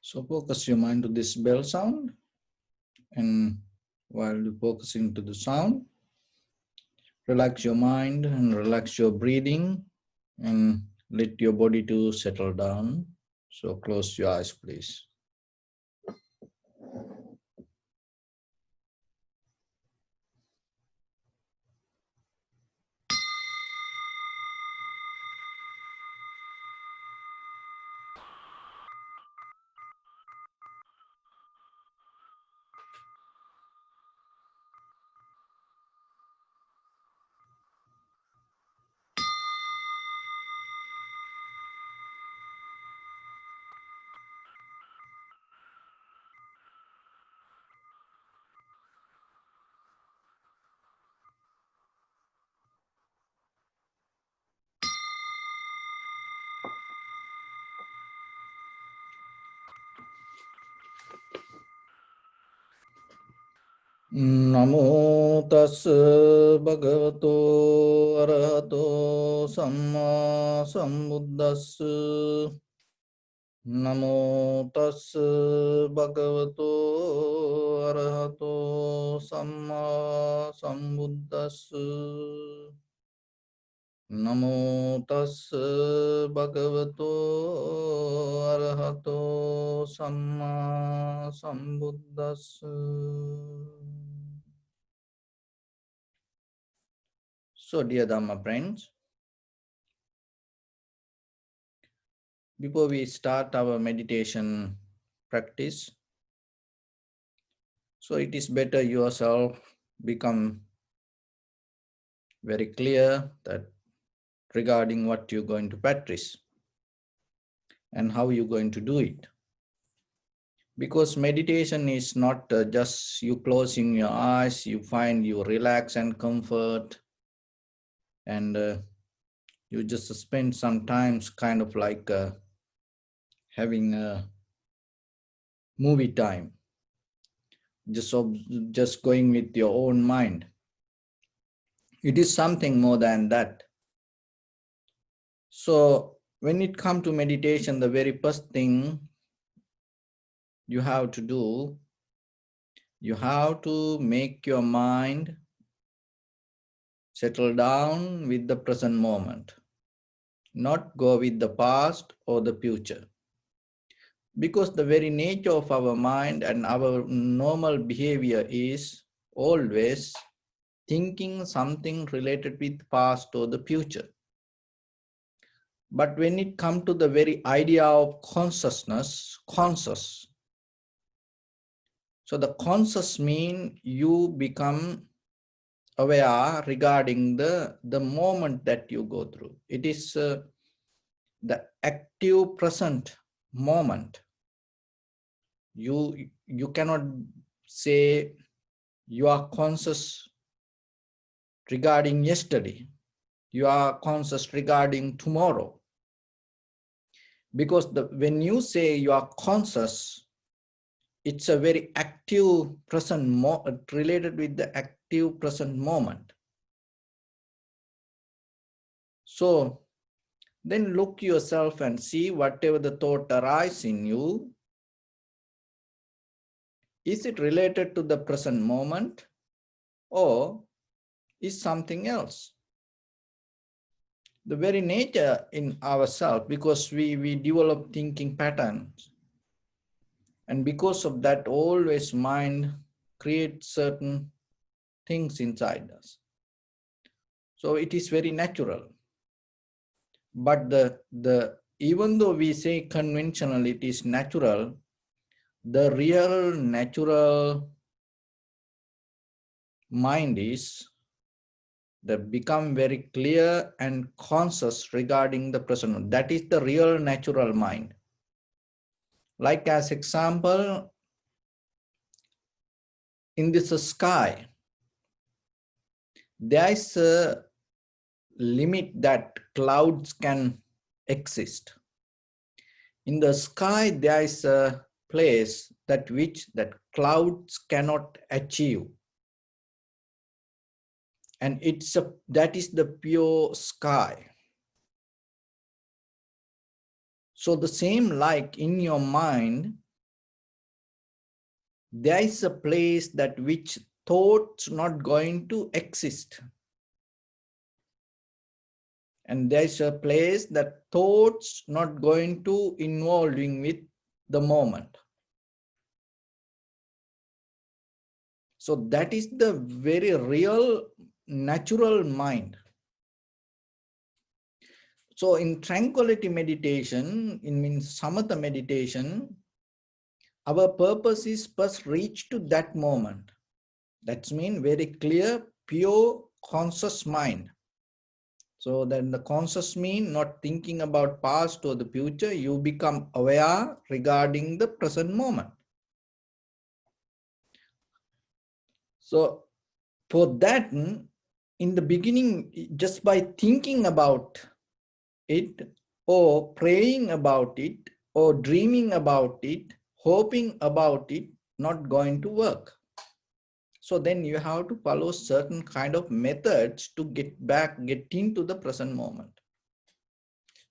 So focus your mind to this bell sound, and while you're focusing to the sound, relax your mind and relax your breathing and let your body to settle down. So close your eyes, please. Namo tassa bhagavato arahato samma sambuddhassa. Namo tassa bhagavato arahato samma sambuddhassa. Namo tassa bhagavato arahato samma sambuddhassa. So, dear Dhamma friends, before we start our meditation practice, so it is better yourself become very clear that regarding what you're going to practice and how you're going to do it. Because meditation is not just you closing your eyes, you find you relax and comfort, and you just spend some times kind of like having a movie time, just going with your own mind. It is something more than that. So when it comes to meditation, the very first thing you have to do, you have to make your mind settle down with the present moment, not go with the past or the future. Because the very nature of our mind and our normal behavior is always thinking something related with past or the future. But when it comes to the very idea of consciousness, conscious, so the conscious mean you become aware regarding the moment that you go through. It is the active present moment. You cannot say you are conscious regarding yesterday. You are conscious regarding tomorrow. Because when you say you are conscious, it's a very active present related with the active present moment. So then look yourself and see whatever the thought arises in you, is it related to the present moment or is something else? The very nature in ourselves, because we develop thinking patterns, and because of that always mind creates certain things inside us. So it is very natural. But even though we say conventional it is natural, the real natural mind is that become very clear and conscious regarding the present. That is the real natural mind. Like as example, in this sky, there is a limit that clouds can exist. In the sky, there is a place that clouds cannot achieve. And that is the pure sky. So the same like in your mind, there is a place that which thoughts not going to exist. And there is a place that thoughts not going to involving with the moment. So that is the very real natural mind. So in tranquility meditation, in means samatha meditation, our purpose is first reach to that moment. That's mean very clear, pure, conscious mind. So then the conscious mean not thinking about past or the future, you become aware regarding the present moment. So for that, in the beginning, just by thinking about it or praying about it or dreaming about it, hoping about it, not going to work. So then you have to follow certain kind of methods to get into the present moment.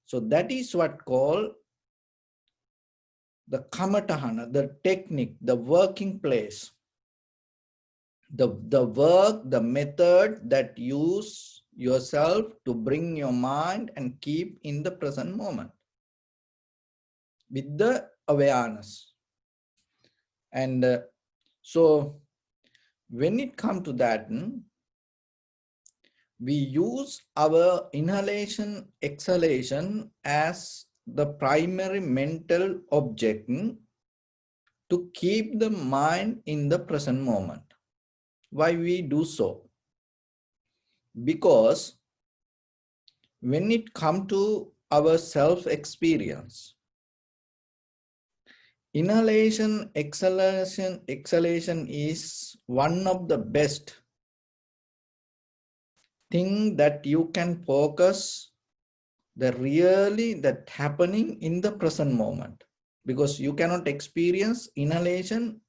So that is what called the kamatahana, the technique, the working place, the work, the method that use yourself to bring your mind and keep in the present moment with the awareness. And so when it comes to that, we use our inhalation, exhalation as the primary mental object to keep the mind in the present moment. Why we do so? Because when it comes to our self-experience, inhalation, exhalation is one of the best thing that you can focus the really that happening in the present moment, because you cannot experience inhalation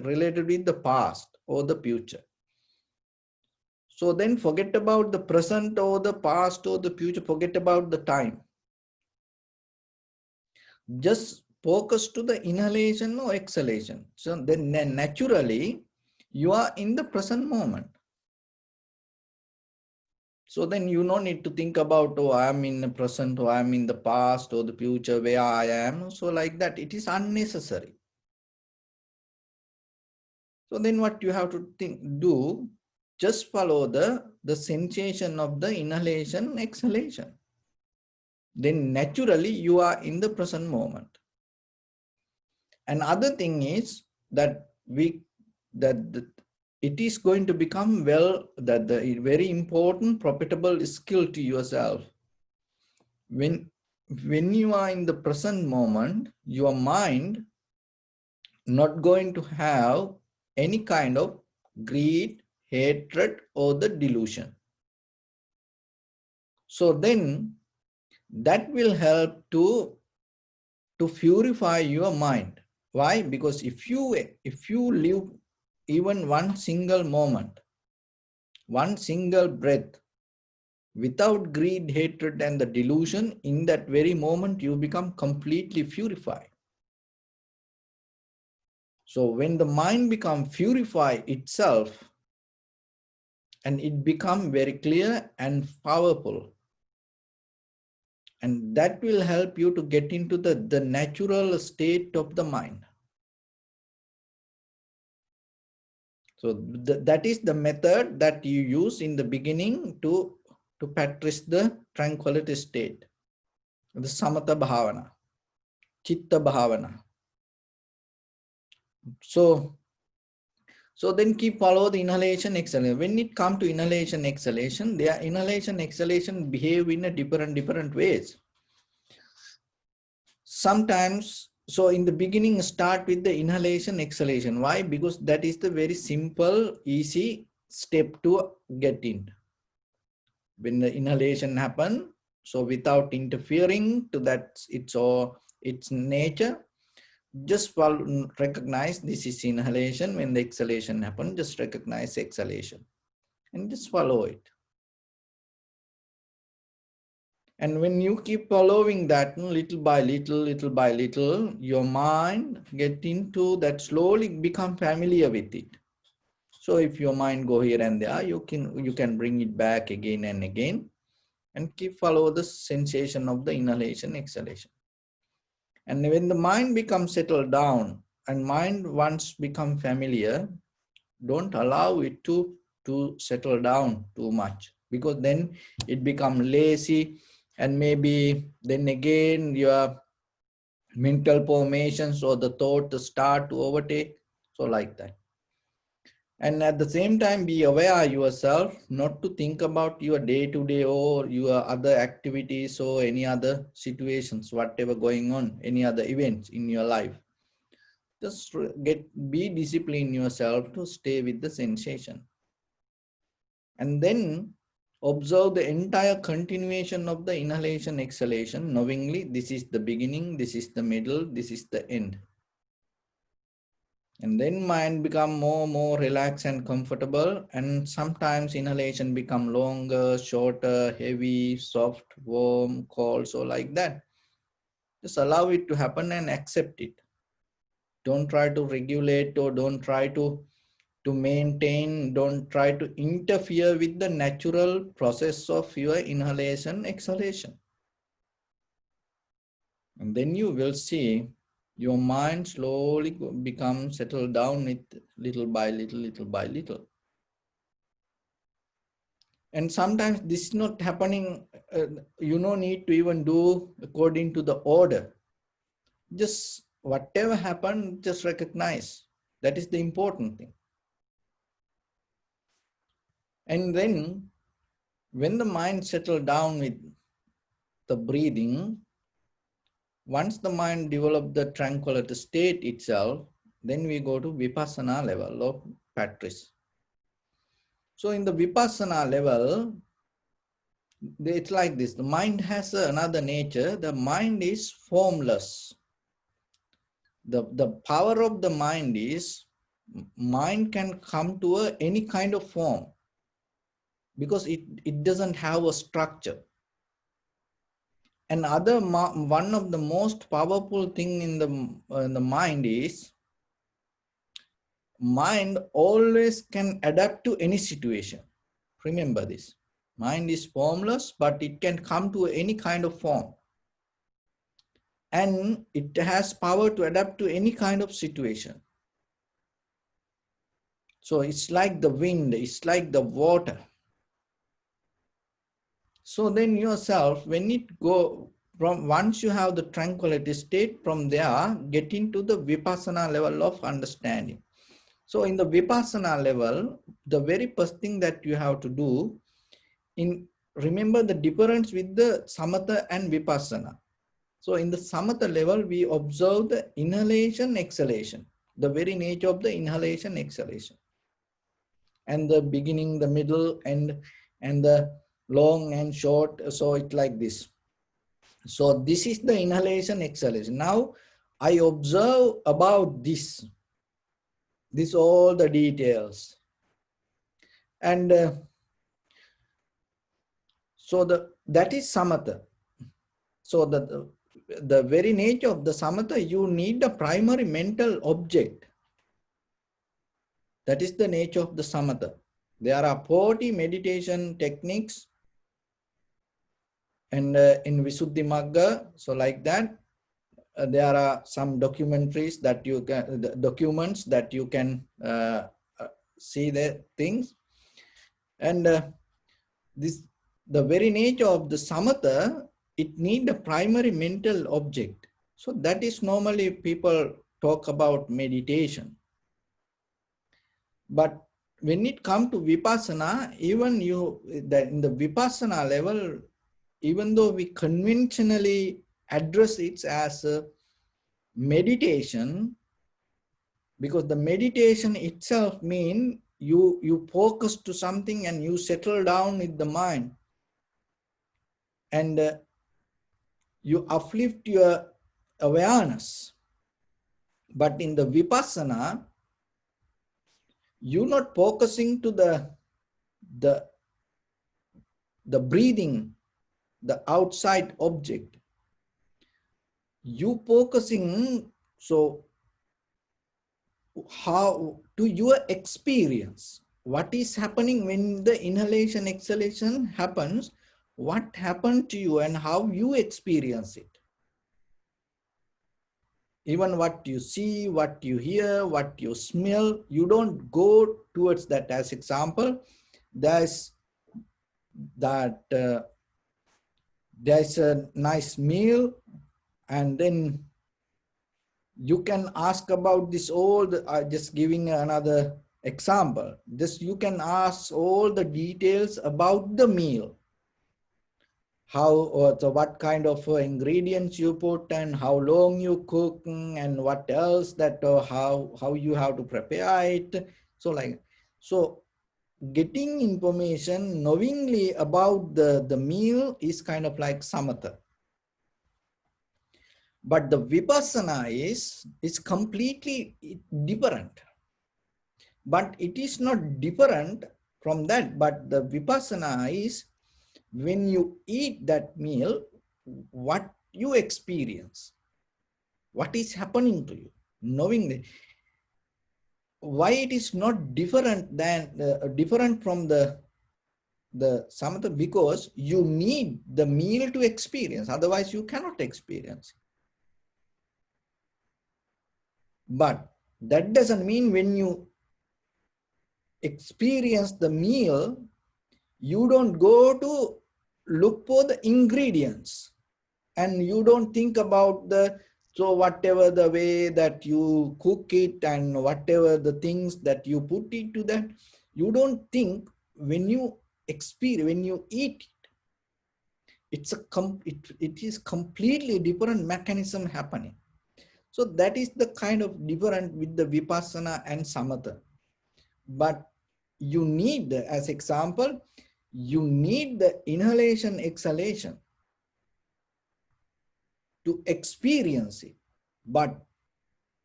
related with the past or the future. So then forget about the present or the past or the future, forget about the time. Just focus to the inhalation or exhalation. So then naturally you are in the present moment. So then you don't need to think about, oh, I am in the present, or I am in the past or the future, where I am. So like that, it is unnecessary. So then what you have to do, just follow the sensation of the inhalation, exhalation. Then naturally you are in the present moment. Another thing is that it is going to become the very important profitable skill to yourself. When you are in the present moment, your mind not going to have any kind of greed, hatred, or the delusion. So then that will help to purify your mind. Why? Because if you live even one single moment, one single breath, without greed, hatred, and the delusion, in that very moment you become completely purified. So when the mind becomes purified itself, and it becomes very clear and powerful, and that will help you to get into the natural state of the mind. So that is the method that you use in the beginning to practice the tranquility state, the samatha bhavana, chitta bhavana. So then keep follow the inhalation, exhalation. When it comes to inhalation, exhalation, their inhalation, exhalation behave in a different ways. Sometimes, so in the beginning, start with the inhalation, exhalation. Why? Because that is the very simple, easy step to get in. When the inhalation happen, so without interfering to that, its nature, just recognize this is inhalation. When the exhalation happen, just recognize exhalation and just follow it. And when you keep following that little by little, your mind get into that, slowly become familiar with it. So if your mind go here and there, you can bring it back again and again and keep follow the sensation of the inhalation, exhalation. And when the mind becomes settled down and mind once become familiar, don't allow it to settle down too much, because then it become lazy, and maybe then again your mental formations or the thought start to overtake. So like that. And at the same time, be aware yourself not to think about your day-to-day or your other activities or any other situations, whatever going on, any other events in your life. Just be disciplined yourself to stay with the sensation. And then observe the entire continuation of the inhalation, exhalation, knowingly this is the beginning, this is the middle, this is the end. And then mind become more relaxed and comfortable, and sometimes inhalation become longer, shorter, heavy, soft, warm, cold, so like that. Just allow it to happen and accept it. Don't try to regulate, or don't try to maintain, don't try to interfere with the natural process of your inhalation, exhalation. And then you will see your mind slowly become settled down with little by little. And sometimes this is not happening, you don't need to even do according to the order. Just whatever happened, just recognize. That is the important thing. And then when the mind settles down with the breathing, once the mind develops the tranquility state itself, then we go to Vipassana level of practice. So in the Vipassana level, it's like this. The mind has another nature. The mind is formless. The power of the mind is, mind can come to any kind of form, because it doesn't have a structure. And one of the most powerful thing in the mind is, mind always can adapt to any situation. Remember this. Mind is formless, but it can come to any kind of form. And it has power to adapt to any kind of situation. So it's like the wind, it's like the water. So then yourself, when it go from, once you have the tranquility state, from there, get into the Vipassana level of understanding. So in the Vipassana level, the very first thing that you have to do, remember the difference with the Samatha and Vipassana. So in the Samatha level, we observe the inhalation, exhalation, the very nature of the inhalation, exhalation, and the beginning, the middle, and the long and short. So it's like this. So this is the inhalation, exhalation. Now I observe about this all the details. And so that is Samatha. So the very nature of the Samatha, you need a primary mental object. That is the nature of the Samatha. There are 40 meditation techniques, and in Visuddhi Magga, so like that, there are some documents that you can see the things. And the very nature of the Samatha, it need a primary mental object. So that is normally people talk about meditation. But when it comes to Vipassana, even in the Vipassana level, even though we conventionally address it as a meditation, because the meditation itself means you focus to something and you settle down with the mind, and you uplift your awareness. But in the Vipassana, you're not focusing to the breathing, the outside object, you focusing, so how to your experience, what is happening when the inhalation exhalation happens, what happened to you and how you experience it. Even what you see, what you hear, what you smell, you don't go towards that. As example, there's that there's a nice meal, and then you can ask about this all the, just giving another example, this you can ask all the details about the meal, how or so what kind of ingredients you put and how long you cook, and what else that how you have to prepare it. So like, so getting information knowingly about the meal is kind of like samatha. But the vipassana is completely different. But it is not different from that. But the vipassana is when you eat that meal, what you experience, what is happening to you, knowing that. Why it is not different than different from the samatha? Because you need the meal to experience, otherwise you cannot experience. But that doesn't mean when you experience the meal, you don't go to look for the ingredients, and you don't think about the, so whatever the way that you cook it and whatever the things that you put into that, you don't think. When you experience, when you eat it, it is completely different mechanism happening. So that is the kind of different with the vipassana and samatha. But you need, as example, you need the inhalation exhalation to experience it. But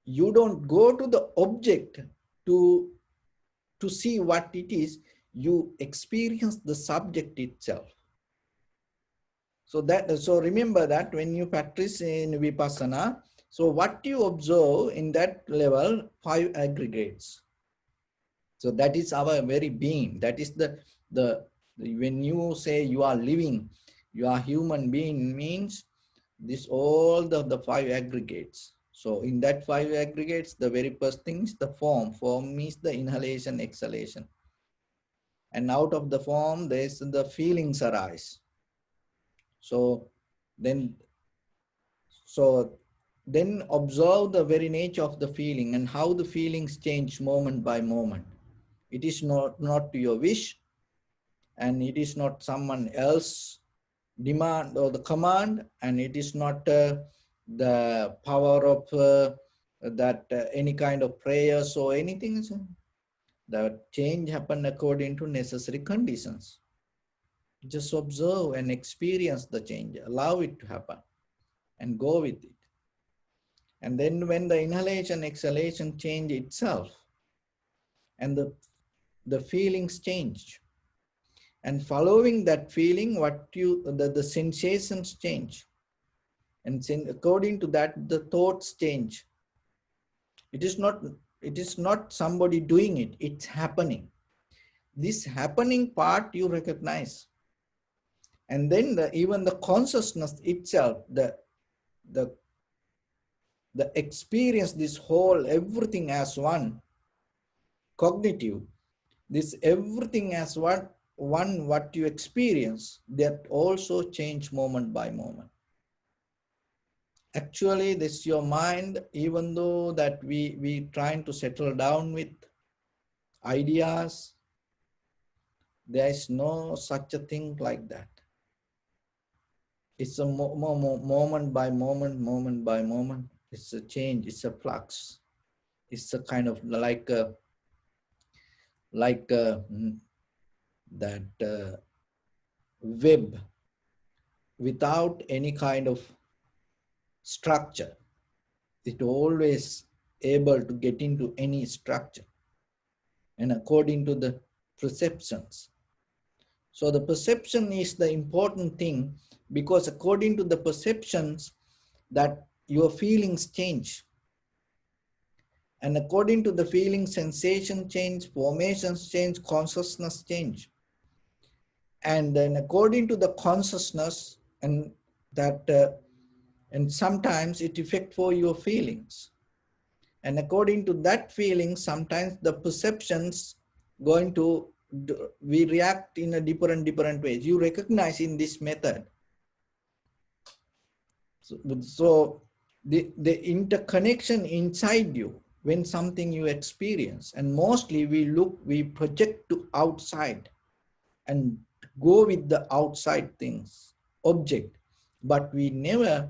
you don't go to the object to see what it is, you experience the subject itself. So that, so remember that when you practice in vipassana, so what you observe in that level, 5 aggregates. So that is our very being. That is the when you say you are living, you are human being, means this all the 5 aggregates. So in that 5 aggregates, the very first thing is the form. Form means the inhalation, exhalation. And out of the form, there's the feelings arise. So then observe the very nature of the feeling and how the feelings change moment by moment. It is not your wish, and it is not someone else demand or the command, and it is not the power of that any kind of prayers or anything. The change happen according to necessary conditions. Just observe and experience the change, allow it to happen and go with it. And then when the inhalation exhalation change itself, and the feelings change, and following that feeling, what you the sensations change, and according to that the thoughts change. It is not somebody doing it, it's happening. This happening part you recognize, and then even the consciousness itself, the experience, this whole everything as one cognitive, this everything as what you experience, that also change moment by moment. Actually, this your mind, even though that we trying to settle down with ideas, there is no such a thing like that. It's a moment by moment, moment by moment. It's a change, it's a flux. It's a kind of like that web without any kind of structure. It always able to get into any structure and according to the perceptions. So the perception is the important thing, because according to the perceptions that your feelings change. And according to the feeling, sensation change, formations change, consciousness change. And then according to the consciousness, and that and sometimes it affect for your feelings. And according to that feeling, sometimes the perceptions going to, we react in a different ways. You recognize in this method. So the interconnection inside you when something you experience, and mostly we project to outside and go with the outside things, object, but we never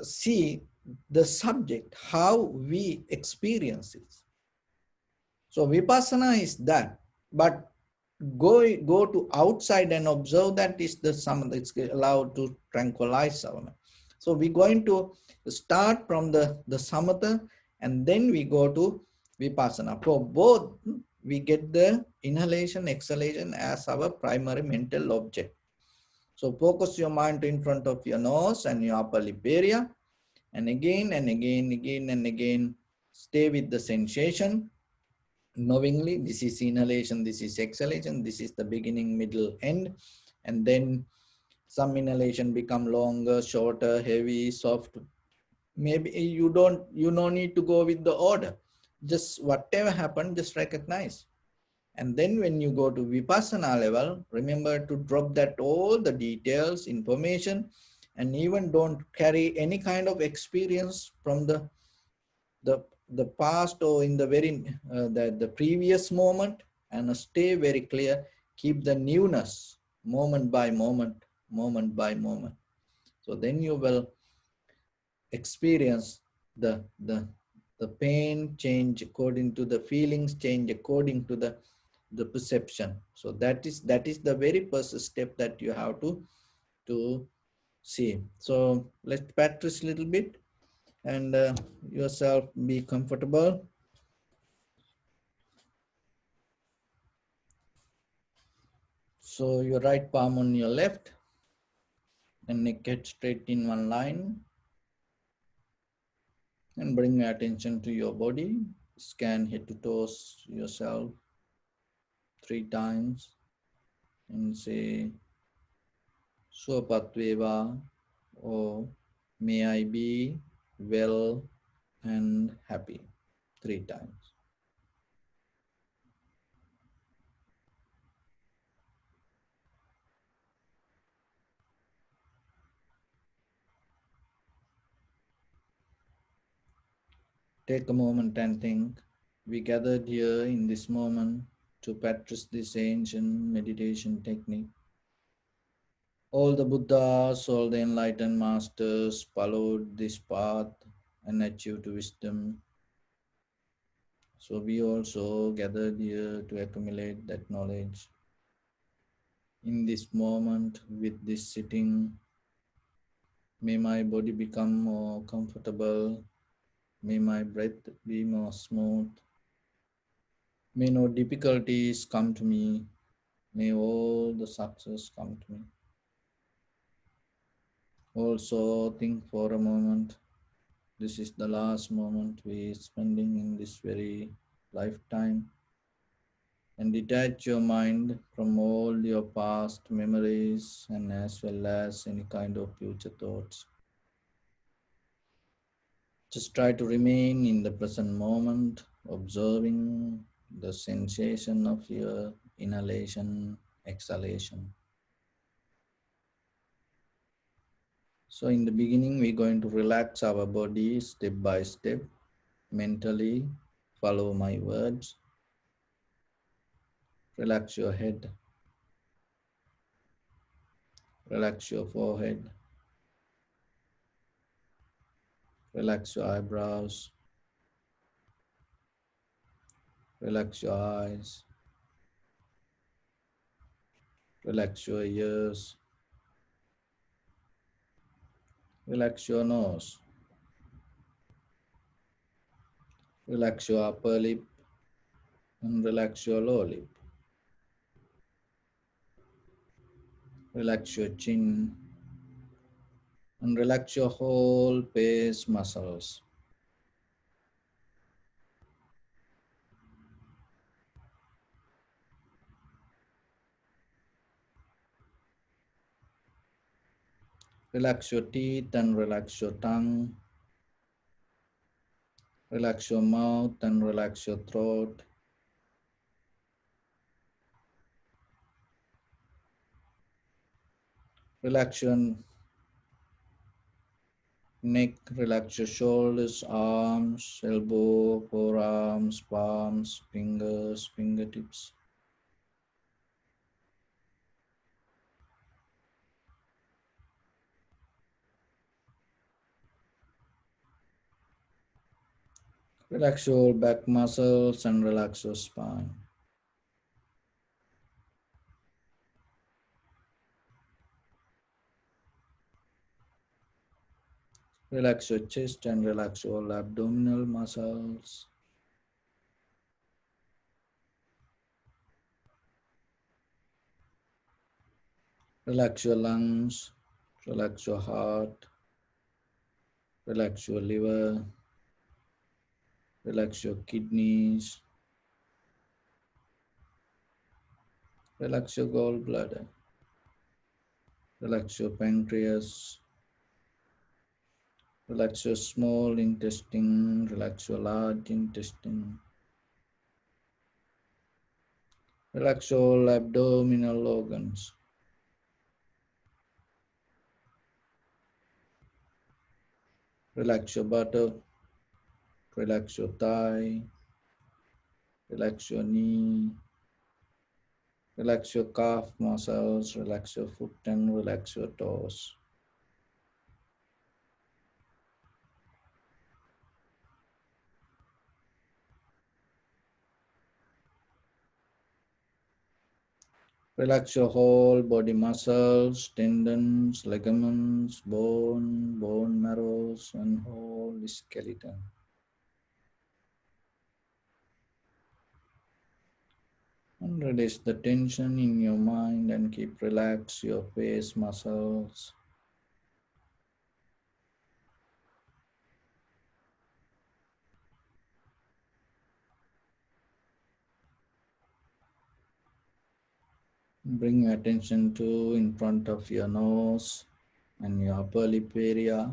see the subject, how we experience it. So vipassana is that, but go to outside and observe, that is the samatha. It's allowed to tranquilize our mind. So we're going to start from the samatha, and then we go to vipassana. For both, we get the inhalation, exhalation as our primary mental object. So focus your mind in front of your nose and your upper lip area, and again and again, again and again, stay with the sensation. Knowingly, this is inhalation, this is exhalation, this is the beginning, middle, end. And then some inhalation become longer, shorter, heavy, soft. Maybe you no need to go with the order. Just whatever happened, just recognize. And then when you go to vipassana level, remember to drop that all the details, information, and even don't carry any kind of experience from the past or in the very the previous moment, and stay very clear. Keep the newness moment by moment, moment by moment. So then you will experience the pain change according to the feelings, change according to the perception. So that is the very first step that you have to see. So let's practice a little bit, and yourself be comfortable. So your right palm on your left, and neck head straight in one line, and bring your attention to your body. Scan head to toes yourself 3 times and say Swapatveva, or may I be well and happy, 3 times. Take a moment and think. We gathered here in this moment to practice this ancient meditation technique. All the Buddhas, all the enlightened masters followed this path and achieved wisdom. So we also gathered here to accumulate that knowledge. In this moment, with this sitting, may my body become more comfortable. May my breath be more smooth. May no difficulties come to me. May all the success come to me. Also think for a moment. This is the last moment we are spending in this very lifetime. And detach your mind from all your past memories and as well as any kind of future thoughts. Just try to remain in the present moment, observing the sensation of your inhalation, exhalation. So in the beginning, we're going to relax our body step by step, mentally. Follow my words. Relax your head. Relax your forehead. Relax your eyebrows. Relax your eyes. Relax your ears. Relax your nose. Relax your upper lip and relax your lower lip. Relax your chin and relax your whole face muscles. Relax your teeth and relax your tongue. Relax your mouth and relax your throat. Relax your neck, relax your shoulders, arms, elbow, forearms, palms, fingers, fingertips. Relax your back muscles and relax your spine. Relax your chest and relax all abdominal muscles. Relax your lungs, relax your heart, relax your liver, relax your kidneys, relax your gallbladder, relax your pancreas, relax your small intestine, relax your large intestine, relax all abdominal organs, relax your buttock, relax your thigh, relax your knee, relax your calf muscles, relax your foot and relax your toes. Relax your whole body muscles, tendons, ligaments, bone marrows, and whole skeleton. And release the tension in your mind and keep relax your face muscles. Bring your attention to in front of your nose and your upper lip area.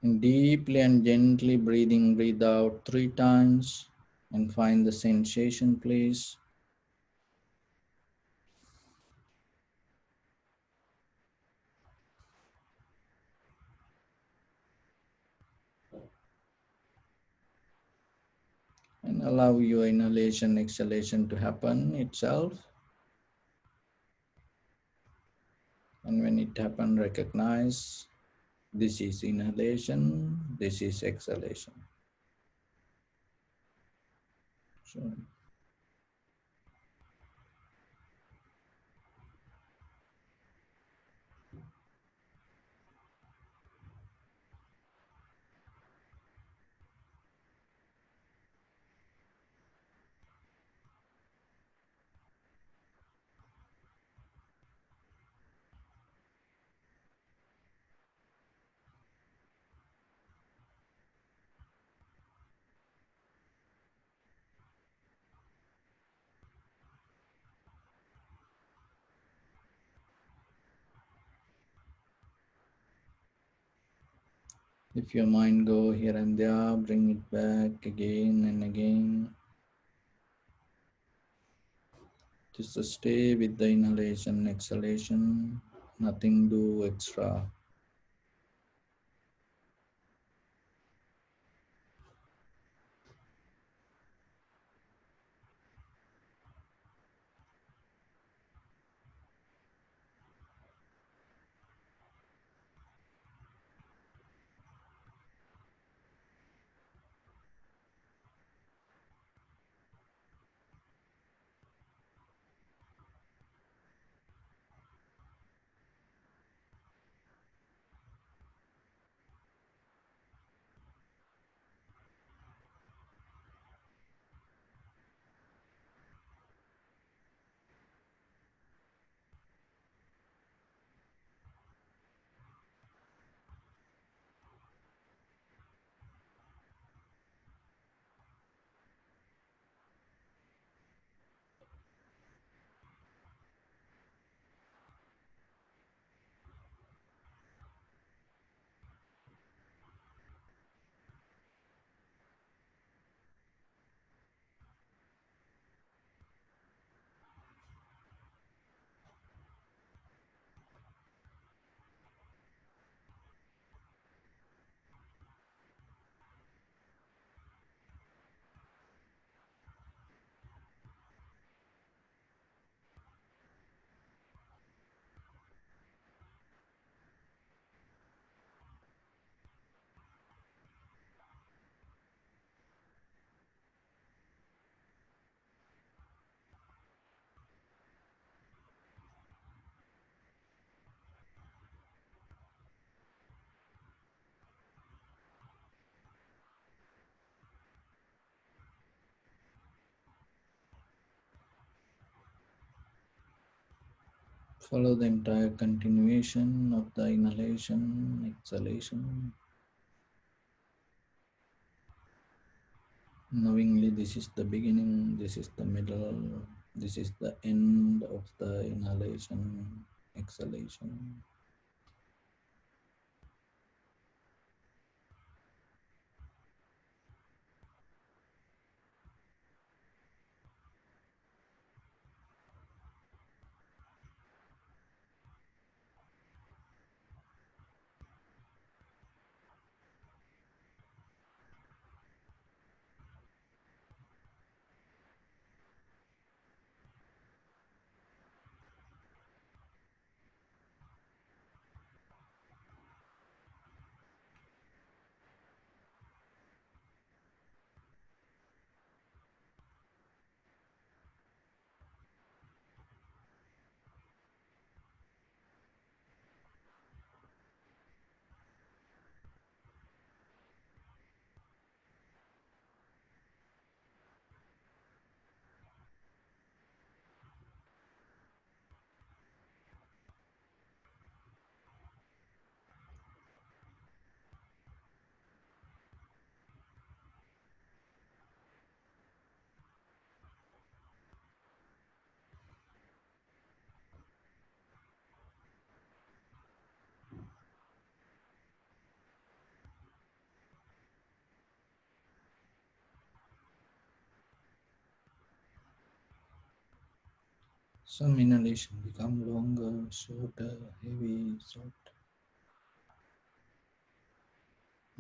And deeply and gently breathe out 3 times and find the sensation, please. And allow your inhalation, exhalation to happen itself. And when it happens, recognize this is inhalation, this is exhalation. So, if your mind go here and there, bring it back again and again. Just stay with the inhalation, exhalation, nothing do extra. Follow the entire continuation of the inhalation, exhalation. Knowingly, this is the beginning, this is the middle, this is the end of the inhalation, exhalation. Some inhalation become longer, shorter, heavy, soft.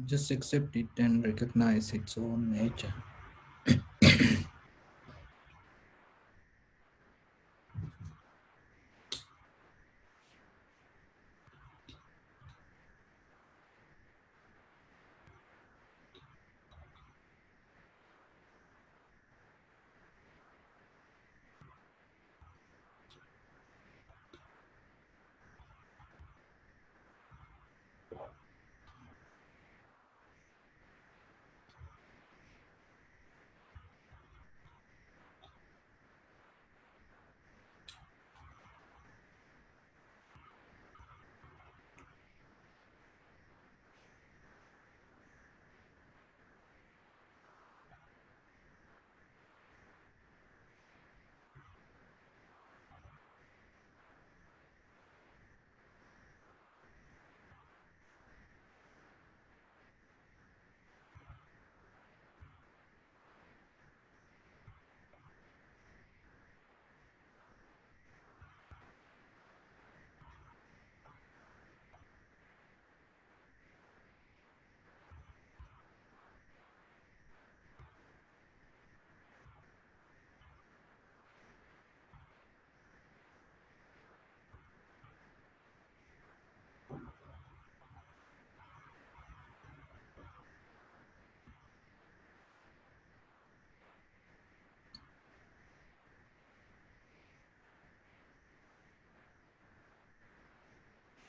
Just accept it and recognize its own nature.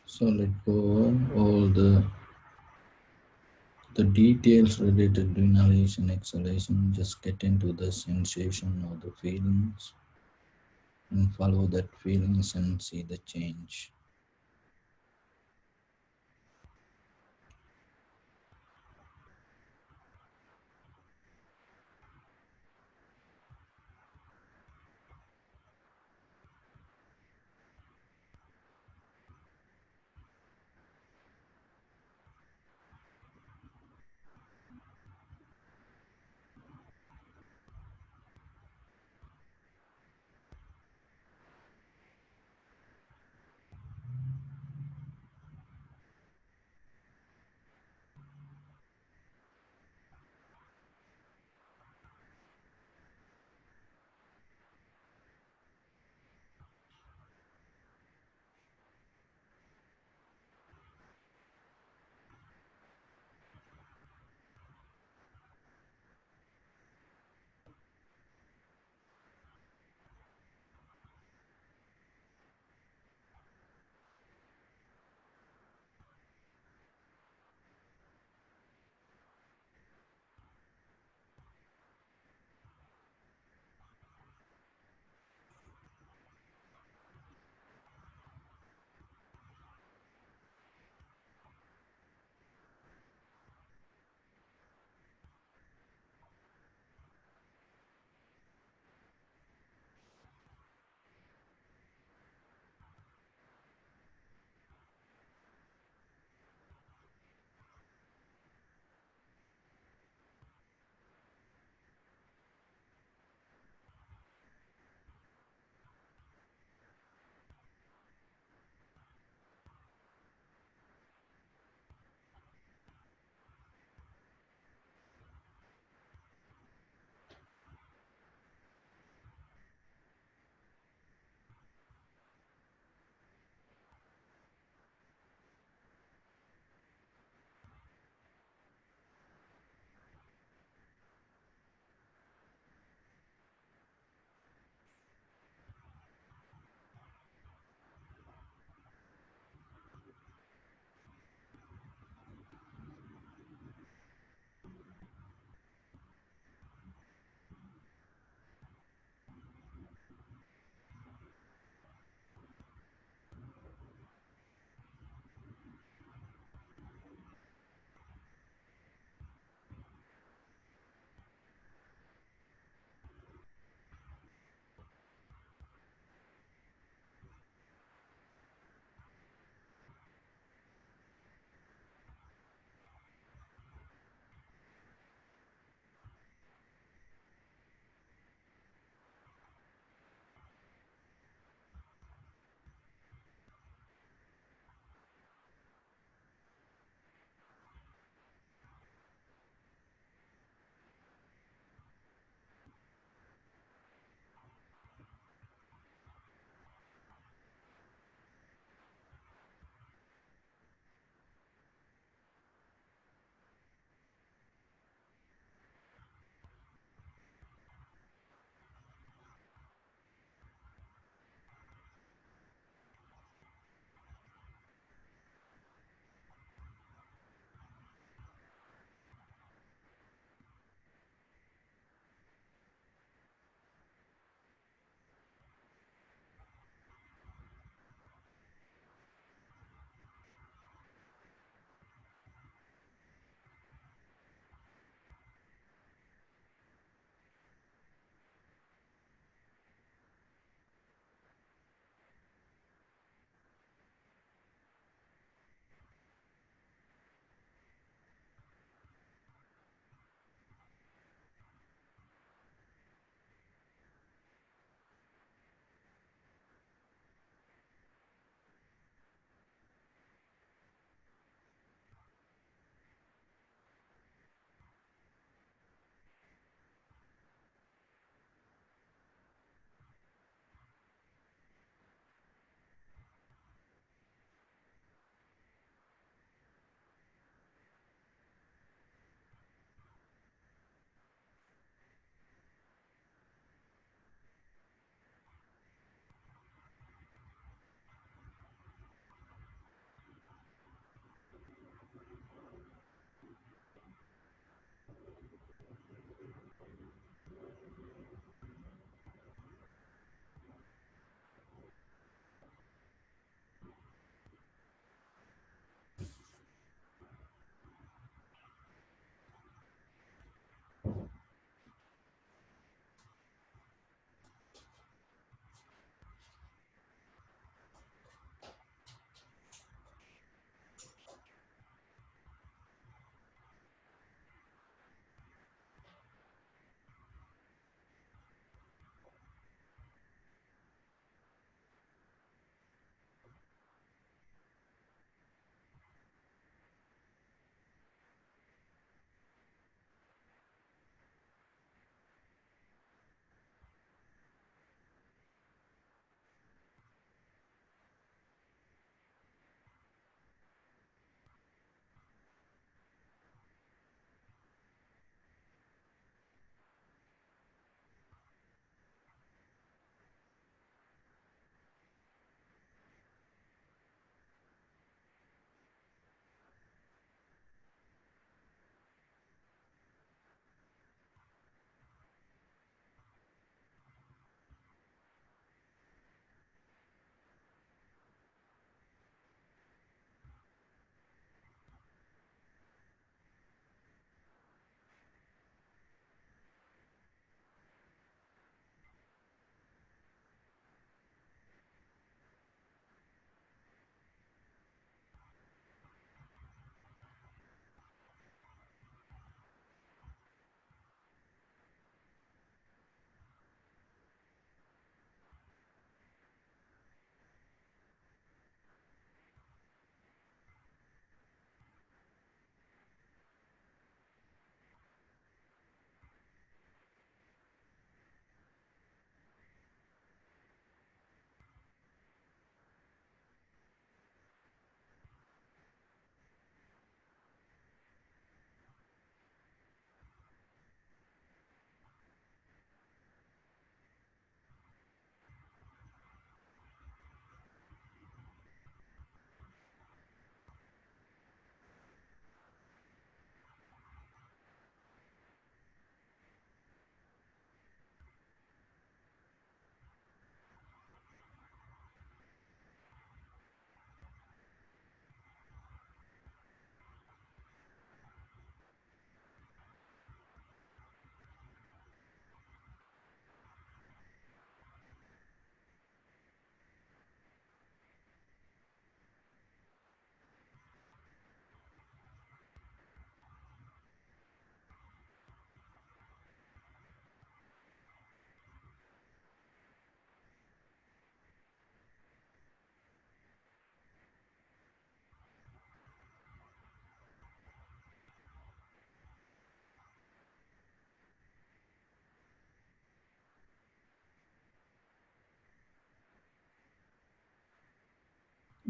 So let go of all the details related to inhalation, exhalation. Just get into the sensation or the feelings and follow that feelings and see the change.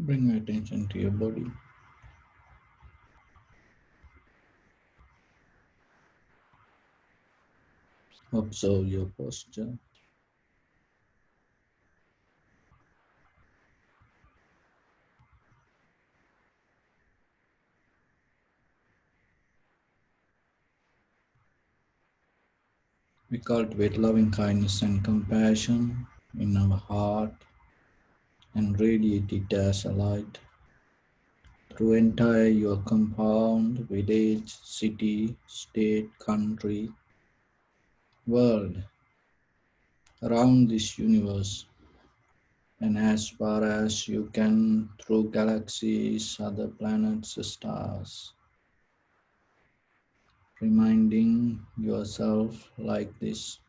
Bring your attention to your body. Observe your posture. We cultivate loving kindness and compassion in our heart and radiate it as a light through entire your compound, village, city, state, country, world, around this universe, and as far as you can through galaxies, other planets, stars, reminding yourself like this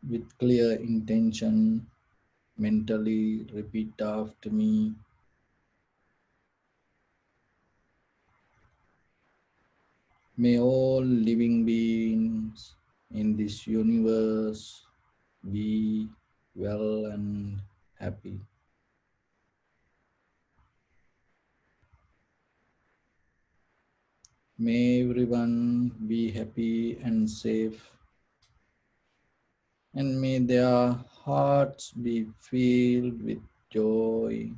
with clear intention. Mentally repeat after me. May all living beings in this universe be well and happy. May everyone be happy and safe, and may their hearts be filled with joy.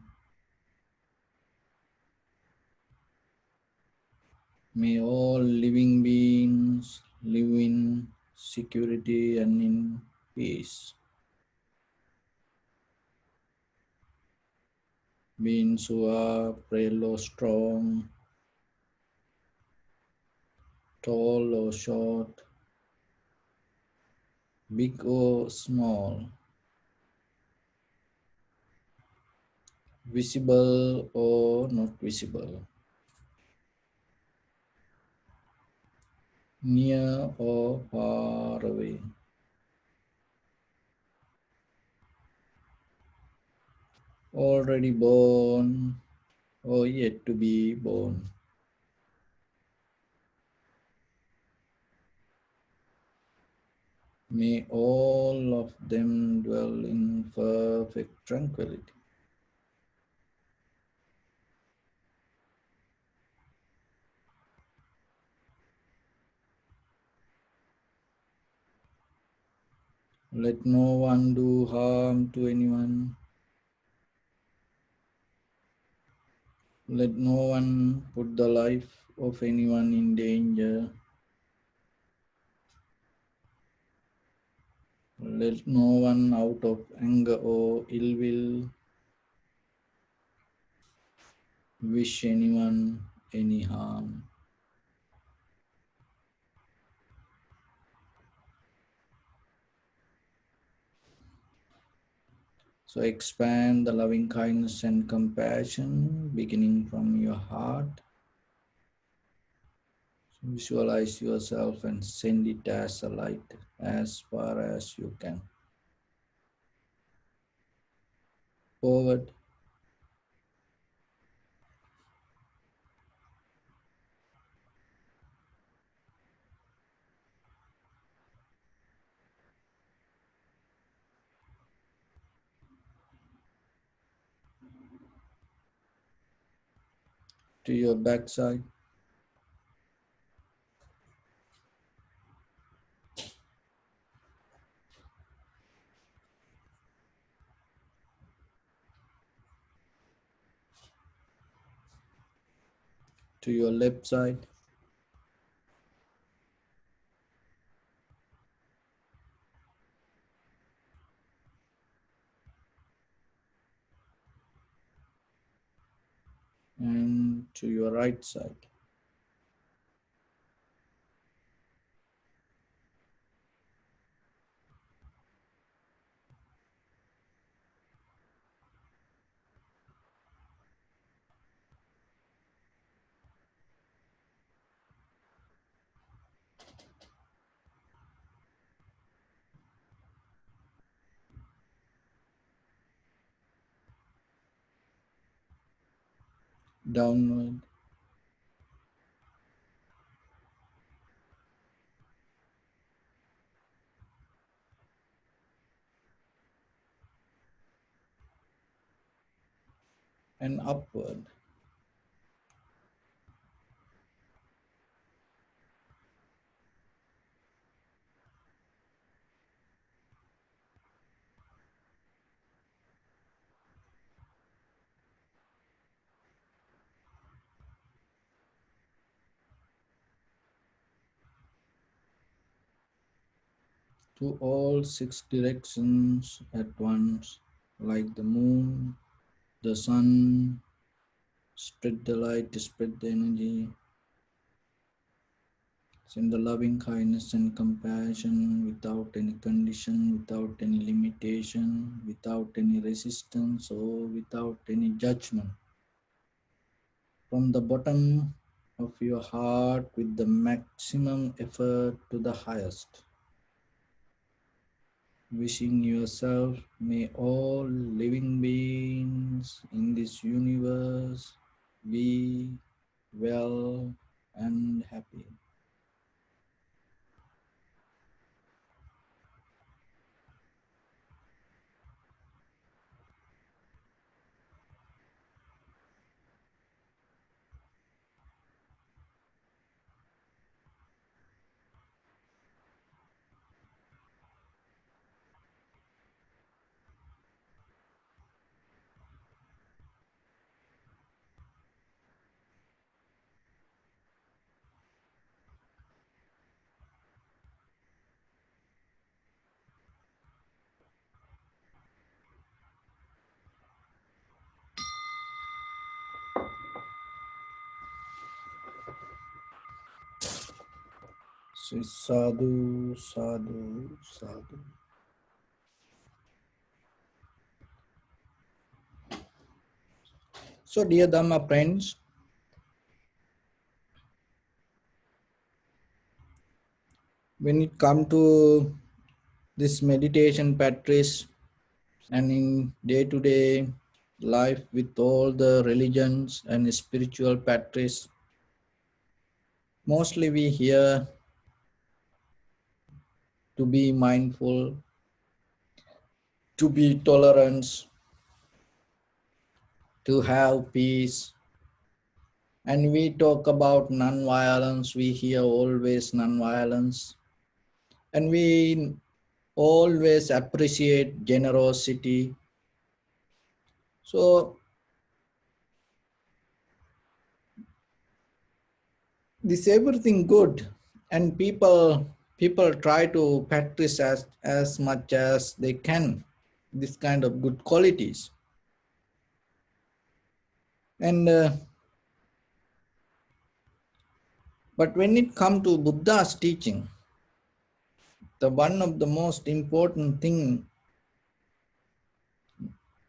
May all living beings live in security and in peace. Beings who are frail or strong, tall or short, big or small, visible or not visible, near or far away, already born or yet to be born. May all of them dwell in perfect tranquility. Let no one do harm to anyone. Let no one put the life of anyone in danger. Let no one out of anger or ill will wish anyone any harm. So expand the loving kindness and compassion beginning from your heart. Visualize yourself and send it as a light as far as you can. Forward to your backside, to your left side, and to your right side. Downward, and upward. To all 6 directions at once, like the moon, the sun, spread the light, spread the energy, send the loving kindness and compassion without any condition, without any limitation, without any resistance or without any judgment. From the bottom of your heart with the maximum effort to the highest. Wishing yourself, may all living beings in this universe be well and happy. So sadhu, sadhu, sadhu. So dear Dhamma friends, when it comes to this meditation practice and in day-to-day life with all the religions and spiritual practice, mostly we hear to be mindful, to be tolerant, to have peace. And we talk about non-violence, we hear always non-violence. And we always appreciate generosity. So this everything good, and people try to practice as much as they can this kind of good qualities. And but when it comes to Buddha's teaching, the one of the most important thing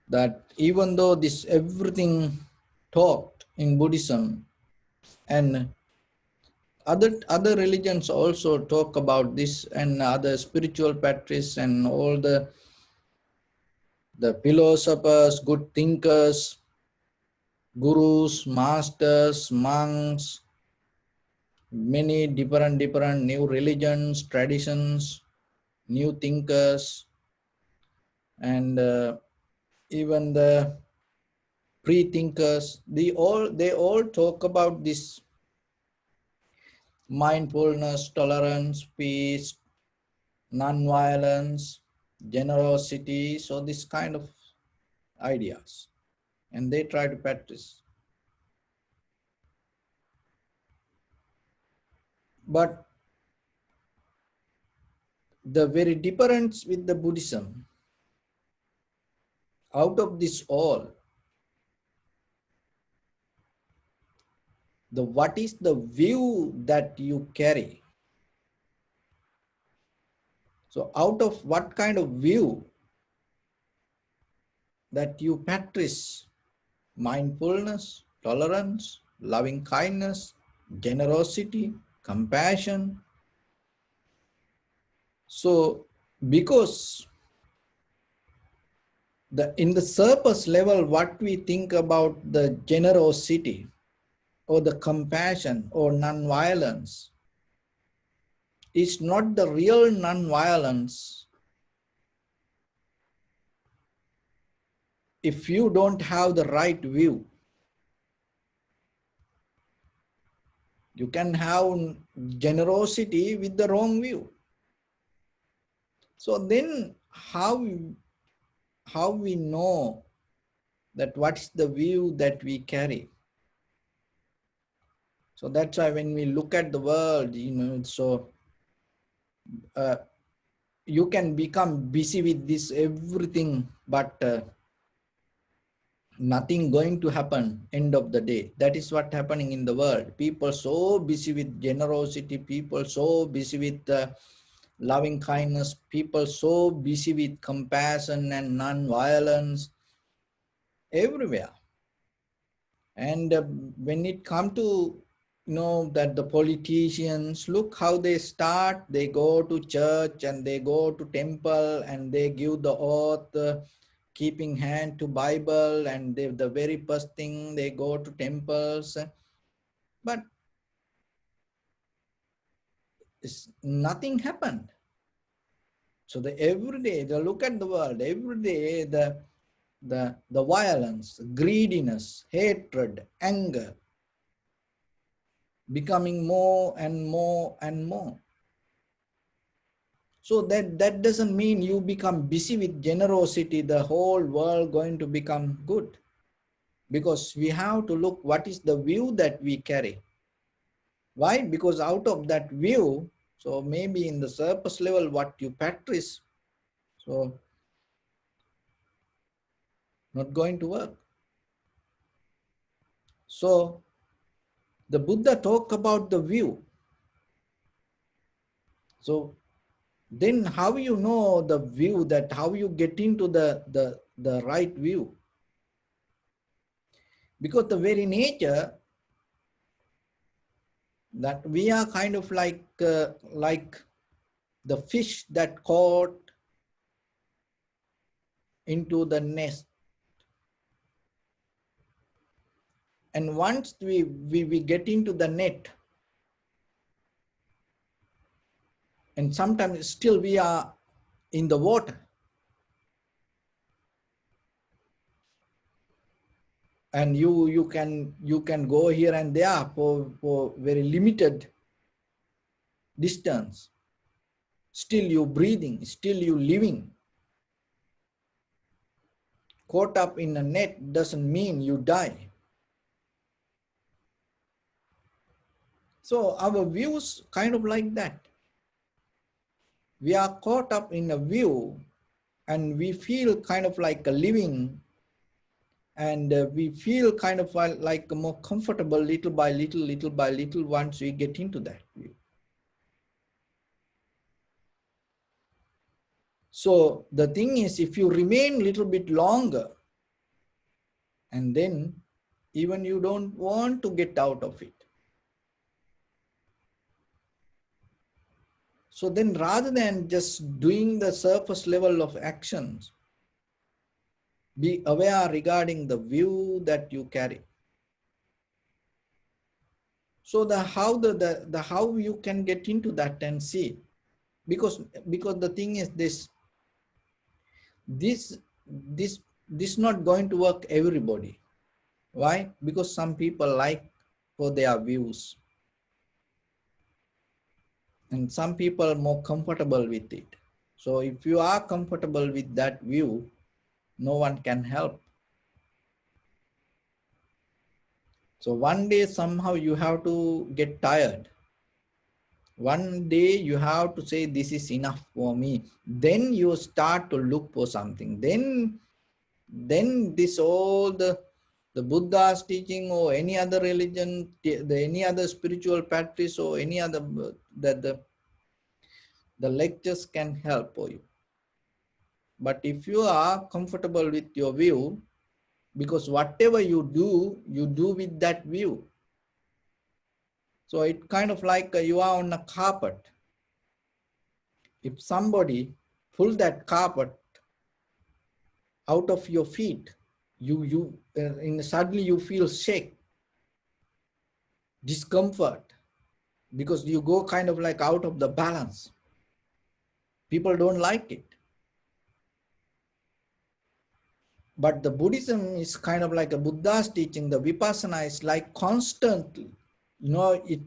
that even though this everything talked in Buddhism and other religions also talk about this, and other spiritual practice and all the philosophers, good thinkers, gurus, masters, monks, many different new religions, traditions, new thinkers, and even the pre-thinkers, they all talk about this mindfulness, tolerance, peace, non-violence, generosity, so this kind of ideas, and they try to practice. But the very difference with the Buddhism, out of this all, the what is the view that you carry? So out of what kind of view that you practice mindfulness, tolerance, loving kindness, generosity, compassion. So because in the surface level, what we think about the generosity or the compassion or non-violence is not the real non-violence. if you don't have the right view, you can have generosity with the wrong view. So then how we know that what's the view that we carry? So that's why when we look at the world, so you can become busy with this everything, but nothing going to happen end of the day. That is what happening in the world. People so busy with generosity, people so busy with loving kindness, people so busy with compassion and non-violence everywhere. And when it come to that the politicians, look how they start. They go to church and they go to temple and they give the oath, keeping hand to Bible, and the very first thing they go to temples, but nothing happened. So every day they look at the world, every day the violence, greediness, hatred, anger becoming more and more and more. So that doesn't mean you become busy with generosity, the whole world going to become good. Because we have to look what is the view that we carry. Why? Because out of that view, so maybe in the surface level what you practice, so not going to work. So the Buddha talked about the view. So then how you know the view, that how you get into the right view? Because the very nature that we are kind of like the fish that caught into the nest. And once we get into the net, and sometimes still we are in the water, and you can go here and there for very limited distance. Still you breathing, still you living. Caught up in a net doesn't mean you die. So our views kind of like that. We are caught up in a view and we feel kind of like a living, and we feel kind of like more comfortable little by little once we get into that view. So the thing is, if you remain little bit longer, and then even you don't want to get out of it. So then rather than just doing the surface level of actions, be aware regarding the view that you carry. So the how you can get into that and see, because the thing is this not going to work everybody. Why? Because some people like for their views, and some people are more comfortable with it. So if you are comfortable with that view, no one can help. So one day somehow you have to get tired. One day you have to say, this is enough for me. Then you start to look for something. Then this all the Buddha's teaching or any other religion, any other spiritual practice or any other that the lectures can help for you. But if you are comfortable with your view, because whatever you do with that view. So it kind of like you are on a carpet. If somebody pull that carpet out of your feet, suddenly you feel shake, discomfort, because you go kind of like out of the balance. People don't like it. But the Buddhism is kind of like a Buddha's teaching. The Vipassana is like constantly, it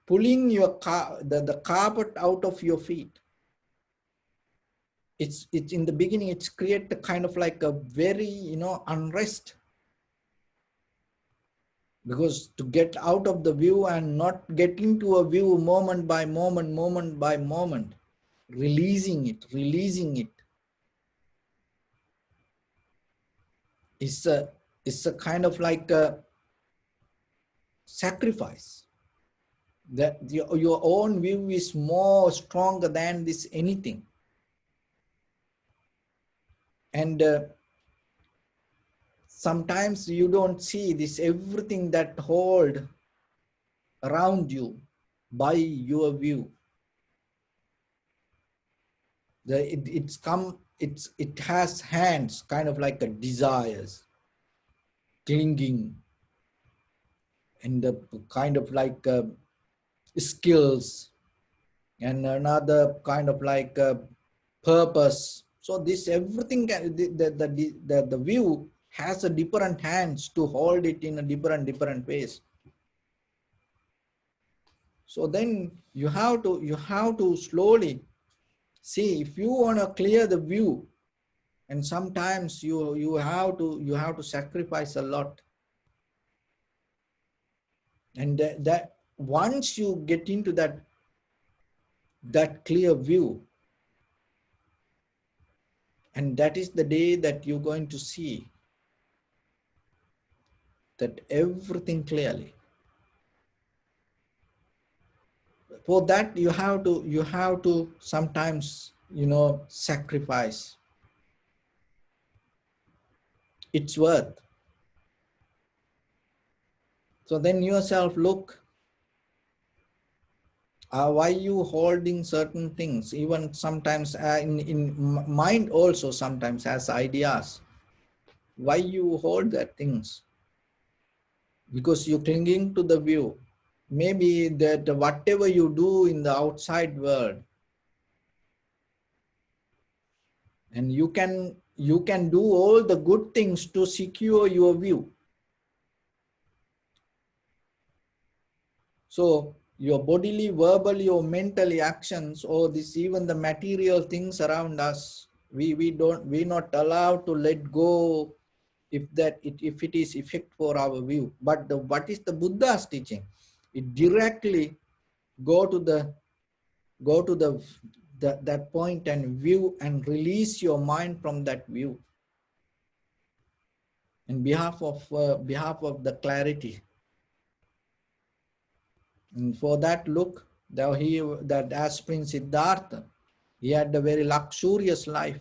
pulling the carpet out of your feet. It's in the beginning, it's create a kind of like a very, unrest. Because to get out of the view and not get into a view moment by moment, releasing it is a kind of like a sacrifice. That your own view is more stronger than this anything. And sometimes you don't see this everything that hold around you by your view. It has hands, kind of like a desires, clinging, and the kind of like skills, and another kind of like purpose. So this everything, the view has a different hands to hold it in a different ways. So then you have to slowly see, if you want to clear the view, and sometimes you have to sacrifice a lot. And that once you get into that clear view, and that is the day that you're going to see that everything clearly. For that you have to sometimes, sacrifice its worth. So then yourself look, why you holding certain things, even sometimes in mind also, sometimes as ideas. Why you hold that things? Because you're clinging to the view. Maybe that whatever you do in the outside world, and you can do all the good things to secure your view. So your bodily, verbally, or mentally actions, or this even the material things around us, we're not allowed to let go if it is effect for our view. But what is the Buddha's teaching? It directly go to that point and view, and release your mind from that view in behalf of the clarity. And for that, look, that as Prince Siddhartha, he had a very luxurious life.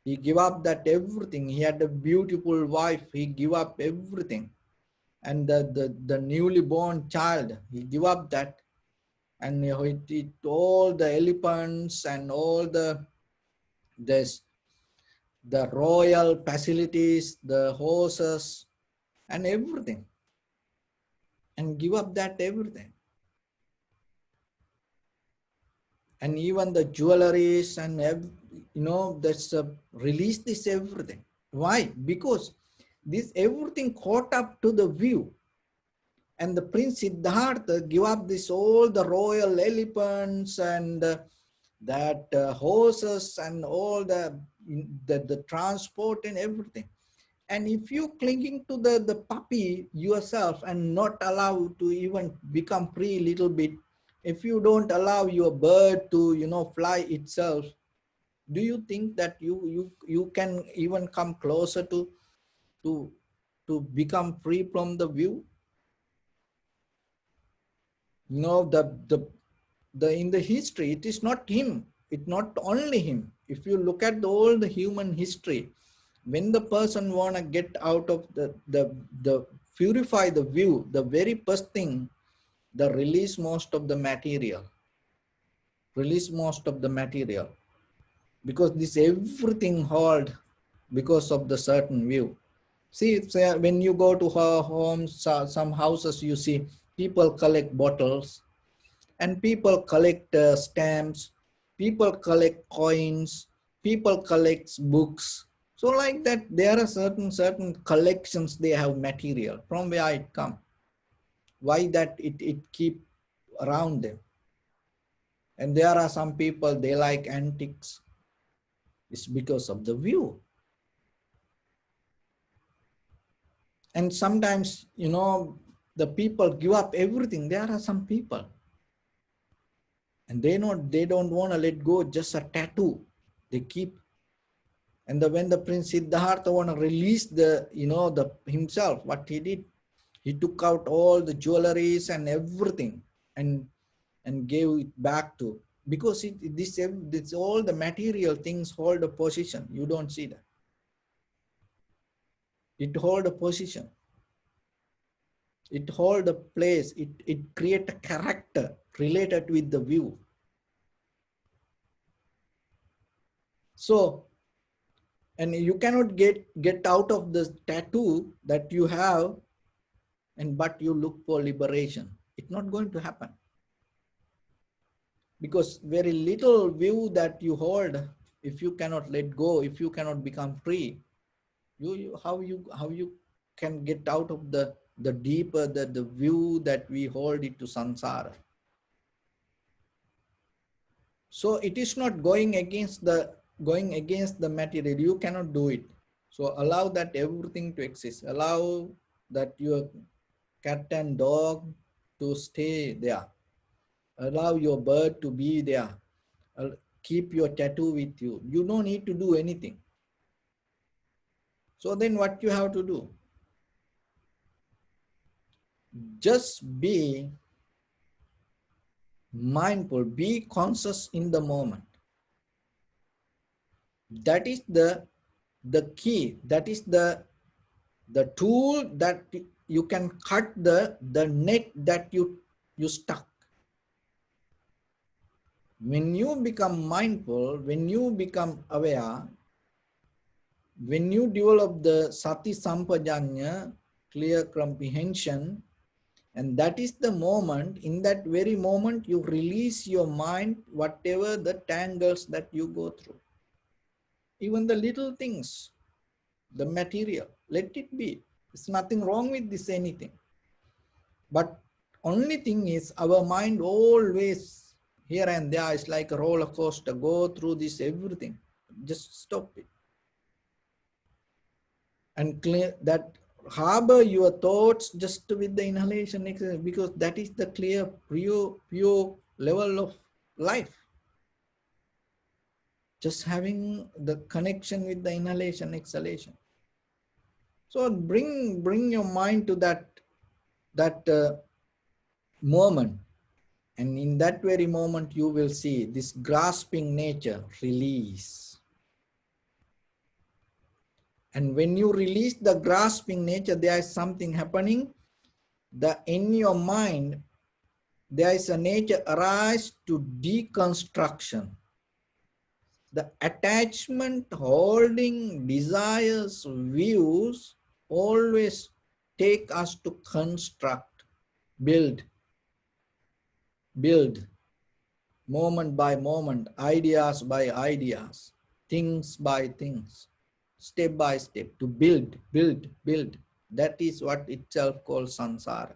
He gave up that everything. He had a beautiful wife. He gave up everything. And the newly born child, he gave up that. And all the elephants and all the royal facilities, the horses and everything. And give up that everything. And even the jewelries and that's release this everything. Why? Because this everything caught up to the view. And the Prince Siddhartha give up this all the royal elephants and that horses and all the transport and everything. And if you clinging to the puppy yourself and not allow to even become free little bit, if you don't allow your bird to fly itself, do you think that you can even come closer to become free from the view? The in the history, it is not him. It's not only him. If you look at all the human history, when the person wanna get out of the purify the view, the very first thing, the release most of the material. Release most of the material. Because this everything hold because of the certain view. See, when you go to homes, some houses, you see people collect bottles, and people collect stamps, people collect coins, people collect books, So like that, there are certain collections, they have material. From where it come? Why that it keep around them? And there are some people, they like antiques. It's because of the view. And sometimes, the people give up everything. There are some people, and they don't want to let go just a tattoo. They keep. And when the Prince Siddhartha want to release the himself, what he did, he took out all the jewelries and everything, and gave it back to, because this all the material things hold a position. You don't see that. It hold a position. It hold a place. It create a character related with the view. So, and you cannot get out of the tattoo that you have, but you look for liberation. It's not going to happen, because very little view that you hold, if you cannot let go, if you cannot become free, how you can get out of the deeper the view that we hold it to samsara. So it is not going against the material. You cannot do it. So allow that everything to exist. Allow that your cat and dog to stay there. Allow your bird to be there. Keep your tattoo with you. You don't need to do anything. So then what you have to do? Just be mindful, be conscious in the moment. That is the key. That is the tool that you can cut the net that you stuck. When you become mindful, when you become aware, when you develop the sati sampajanya, clear comprehension, and that is the moment, in that very moment, you release your mind, whatever the tangles that you go through. Even the little things, the material, let it be. There's nothing wrong with this, anything. But only thing is, our mind always here and there is like a roller coaster, go through this everything. Just stop it. And clear that, harbor your thoughts just with the inhalation exercise, because that is the clear, pure level of life. Just having the connection with the inhalation, exhalation. So bring your mind to that moment. And in that very moment, you will see this grasping nature release. And when you release the grasping nature, there is something happening. In your mind, there is a nature arise to deconstruction. The attachment, holding, desires, views always take us to construct, build, moment by moment, ideas by ideas, things by things, step by step, to build. That is what itself called samsara.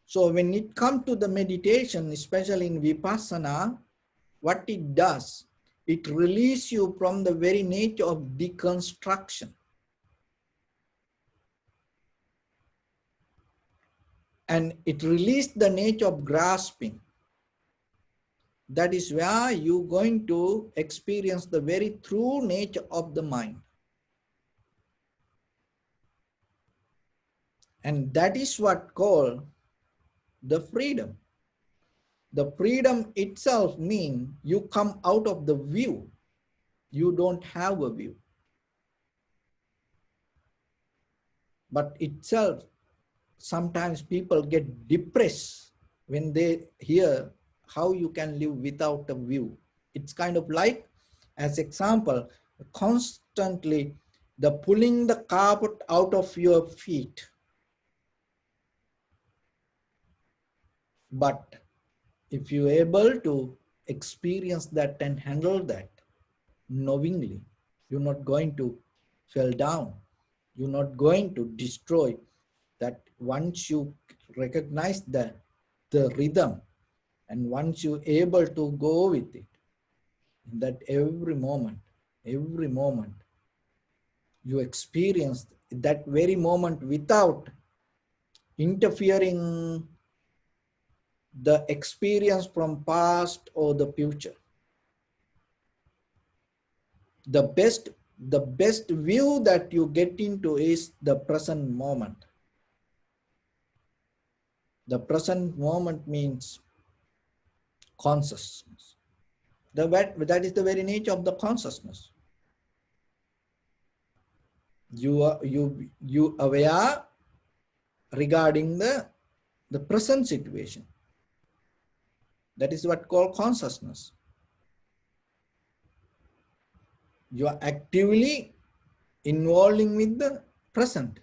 So when it comes to the meditation, especially in vipassana, what it does, it releases you from the very nature of deconstruction. And it releases the nature of grasping. That is where you're going to experience the very true nature of the mind. And that is what called the freedom. The freedom itself means you come out of the view. You don't have a view. But itself, sometimes people get depressed when they hear how you can live without a view. It's kind of like, as example, constantly the pulling the carpet out of your feet. But if you're able to experience that and handle that knowingly, You're not going to fall down. You're not going to destroy that. Once you recognize the rhythm, and once you're able to go with it, that every moment you experience that very moment without interfering the experience from past or the future. The best view that you get into is the present moment. The present moment means consciousness. That is the very nature of the consciousness. You aware regarding the present situation. That is what called consciousness. You are actively involving with the present.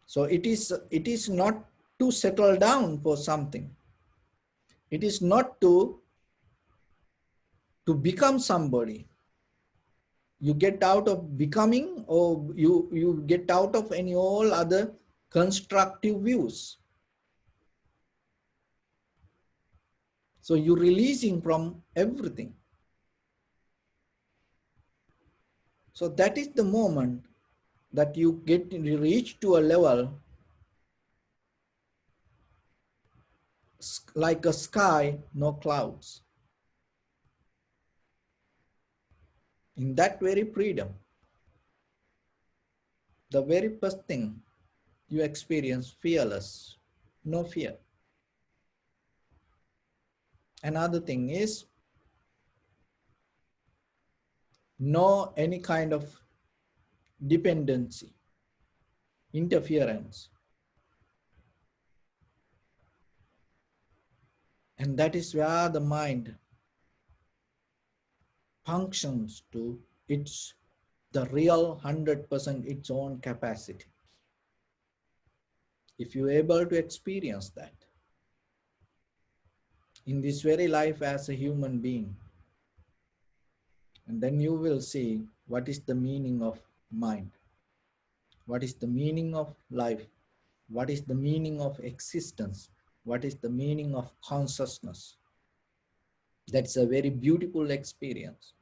So it is not to settle down for something. It is not to become somebody. You get out of becoming, or you get out of any all other constructive views. So you're releasing from everything. So that is the moment that you reach to a level like a sky, no clouds. In that very freedom, the very first thing you experience, fearless, no fear. Another thing is no any kind of dependency, interference. And that is where the mind functions to its the real 100% its own capacity. If you're able to experience that in this very life as a human being, and then you will see what is the meaning of mind, what is the meaning of life, what is the meaning of existence, what is the meaning of consciousness. That's a very beautiful experience.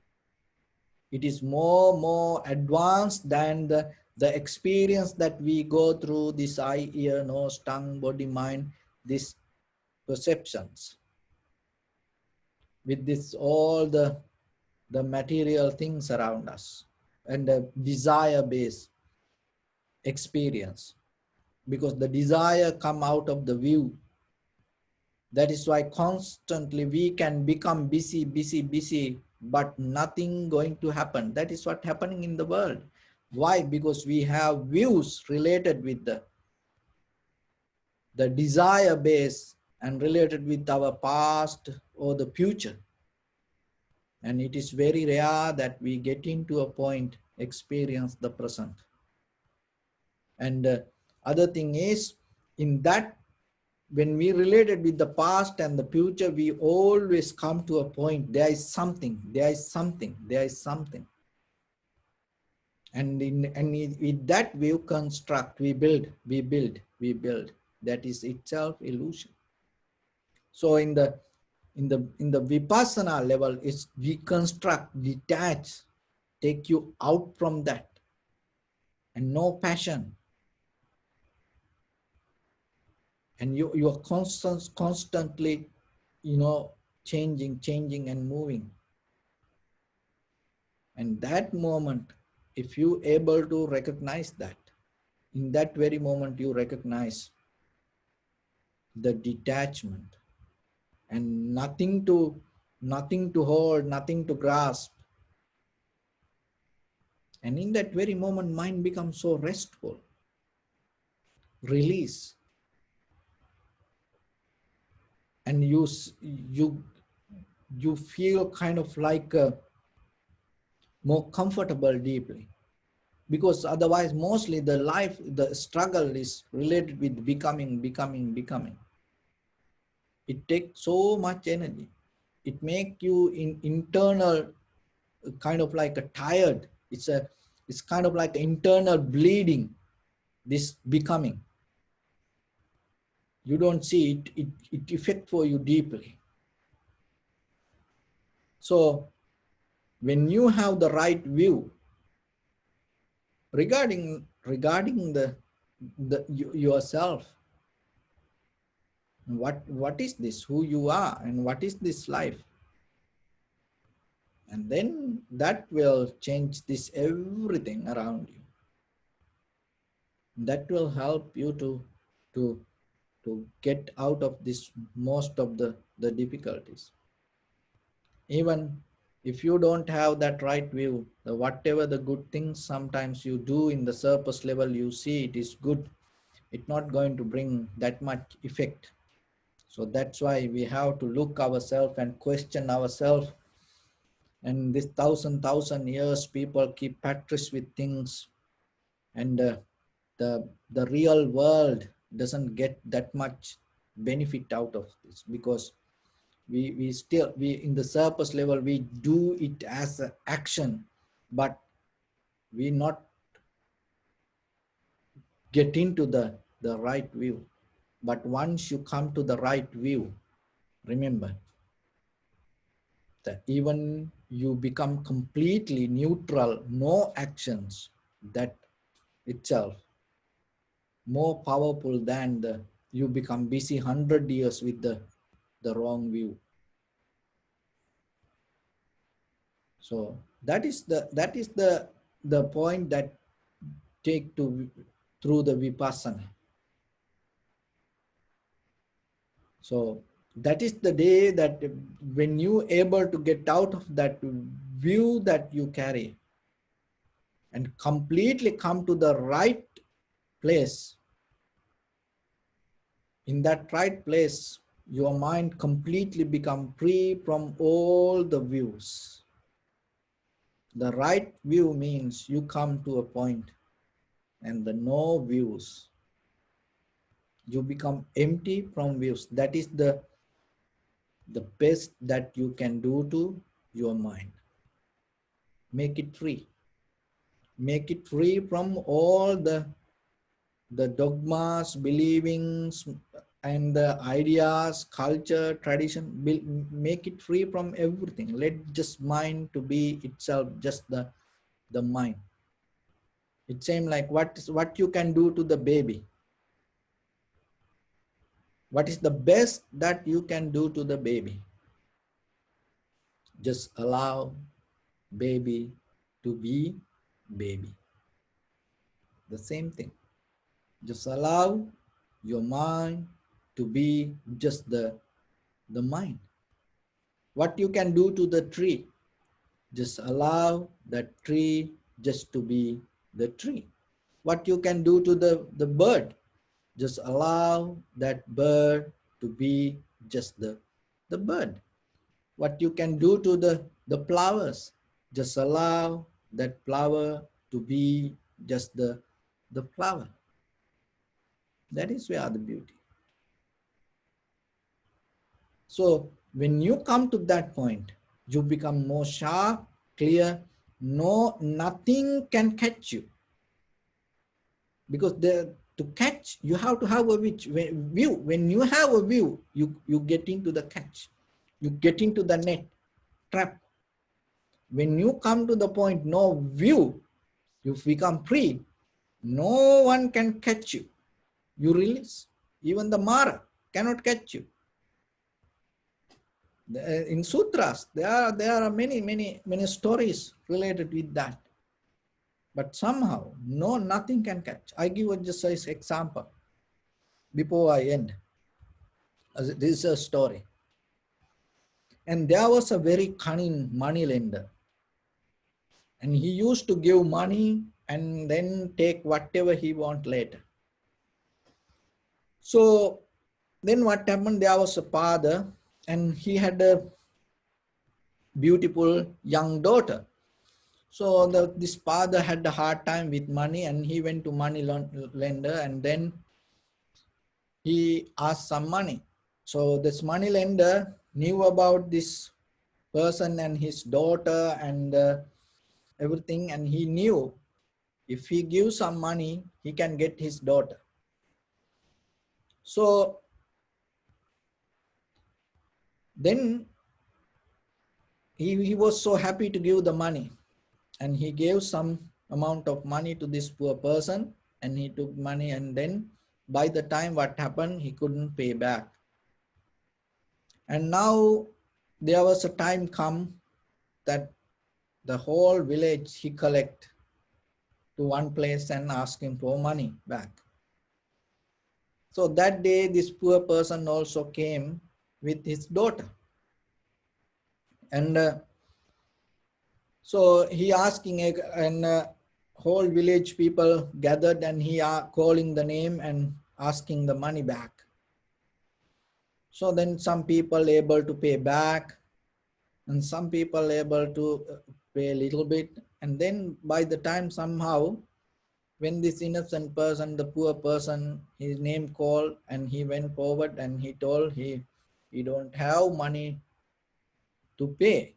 It is more advanced than the experience that we go through this eye, ear, nose, tongue, body, mind, these perceptions. With this all the material things around us and the desire-based experience. Because the desire come out of the view. That is why constantly we can become busy, but nothing going to happen. That is what happening in the world. Why? Because we have views related with the desire base and related with our past or the future. And it is very rare that we get into a point, experience the present. And other thing is, in that, when we related with the past and the future, we always come to a point, there is something. And with that view construct, we build. That is itself illusion. So in the vipassana level, it's deconstruct, detach, take you out from that, and no passion. And you are constantly, changing and moving. And that moment, if you able to recognize that, in that very moment you recognize the detachment and nothing to hold, nothing to grasp. And in that very moment, mind becomes so restful. Release. And you feel kind of like more comfortable deeply. Because otherwise, mostly the struggle is related with becoming. It takes so much energy. It makes you in internal kind of like a tired. It's kind of like internal bleeding, this becoming. You don't see it, it affects for you deeply. So when you have the right view regarding yourself, what is this, who you are, and what is this life, and then that will change this everything around you. That will help you to to get out of this most of the difficulties. Even if you don't have that right view, whatever the good things sometimes you do in the surface level, you see it is good, it's not going to bring that much effect. So that's why we have to look ourselves and question ourselves. And this thousand years, people keep practice with things, and the real world doesn't get that much benefit out of this, because we still, we in the surface level, we do it as an action, but we not get into the right view. But once you come to the right view, remember that even you become completely neutral, no actions, that itself more powerful than the you become busy 100 years with the wrong view. So that is the point that take to through the vipassana. So that is the day that when you able to get out of that view that you carry and completely come to the right place. In that right place, your mind completely become free from all the views. The right view means you come to a point and the no views. You become empty from views. That is the best that you can do to your mind. Make it free. Make it free from all the dogmas, believings, and the ideas, culture, tradition. Make it free from everything. Let just mind to be itself, just the mind. It seems like what you can do to the baby. What is the best that you can do to the baby? Just allow baby to be baby. The same thing. Just allow your mind to be just the mind. What you can do to the tree? Just allow that tree just to be the tree. What you can do to the bird? Just allow that bird to be just the bird. What you can do to the flowers? Just allow that flower to be just the flower. That is where the beauty. So when you come to that point, you become more sharp, clear. No, nothing can catch you. Because to catch, you have to have a view. When you have a view, you get into the catch. You get into the net, trap. When you come to the point, no view, you become free. No one can catch you. You release. Even the Mara cannot catch you. In sutras, there are many stories related with that. But somehow, nothing can catch. I give just an example before I end. This is a story. And there was a very cunning money lender. And he used to give money and then take whatever he want later. So then what happened, there was a father and he had a beautiful young daughter. So this father had a hard time with money and he went to money lender and then he asked some money. So this money lender knew about this person and his daughter and everything, and he knew if he gives some money, he can get his daughter. So then he was so happy to give the money, and he gave some amount of money to this poor person, and he took money, and then by the time what happened, he couldn't pay back. And now there was a time come that the whole village he collect to one place and ask him for money back. So that day this poor person also came with his daughter, and so he asking, and whole village people gathered, and he are calling the name and asking the money back. So then some people able to pay back, and some people able to pay a little bit. And then by the time somehow, when this innocent person, the poor person, his name called, and he went forward and he told he don't have money to pay.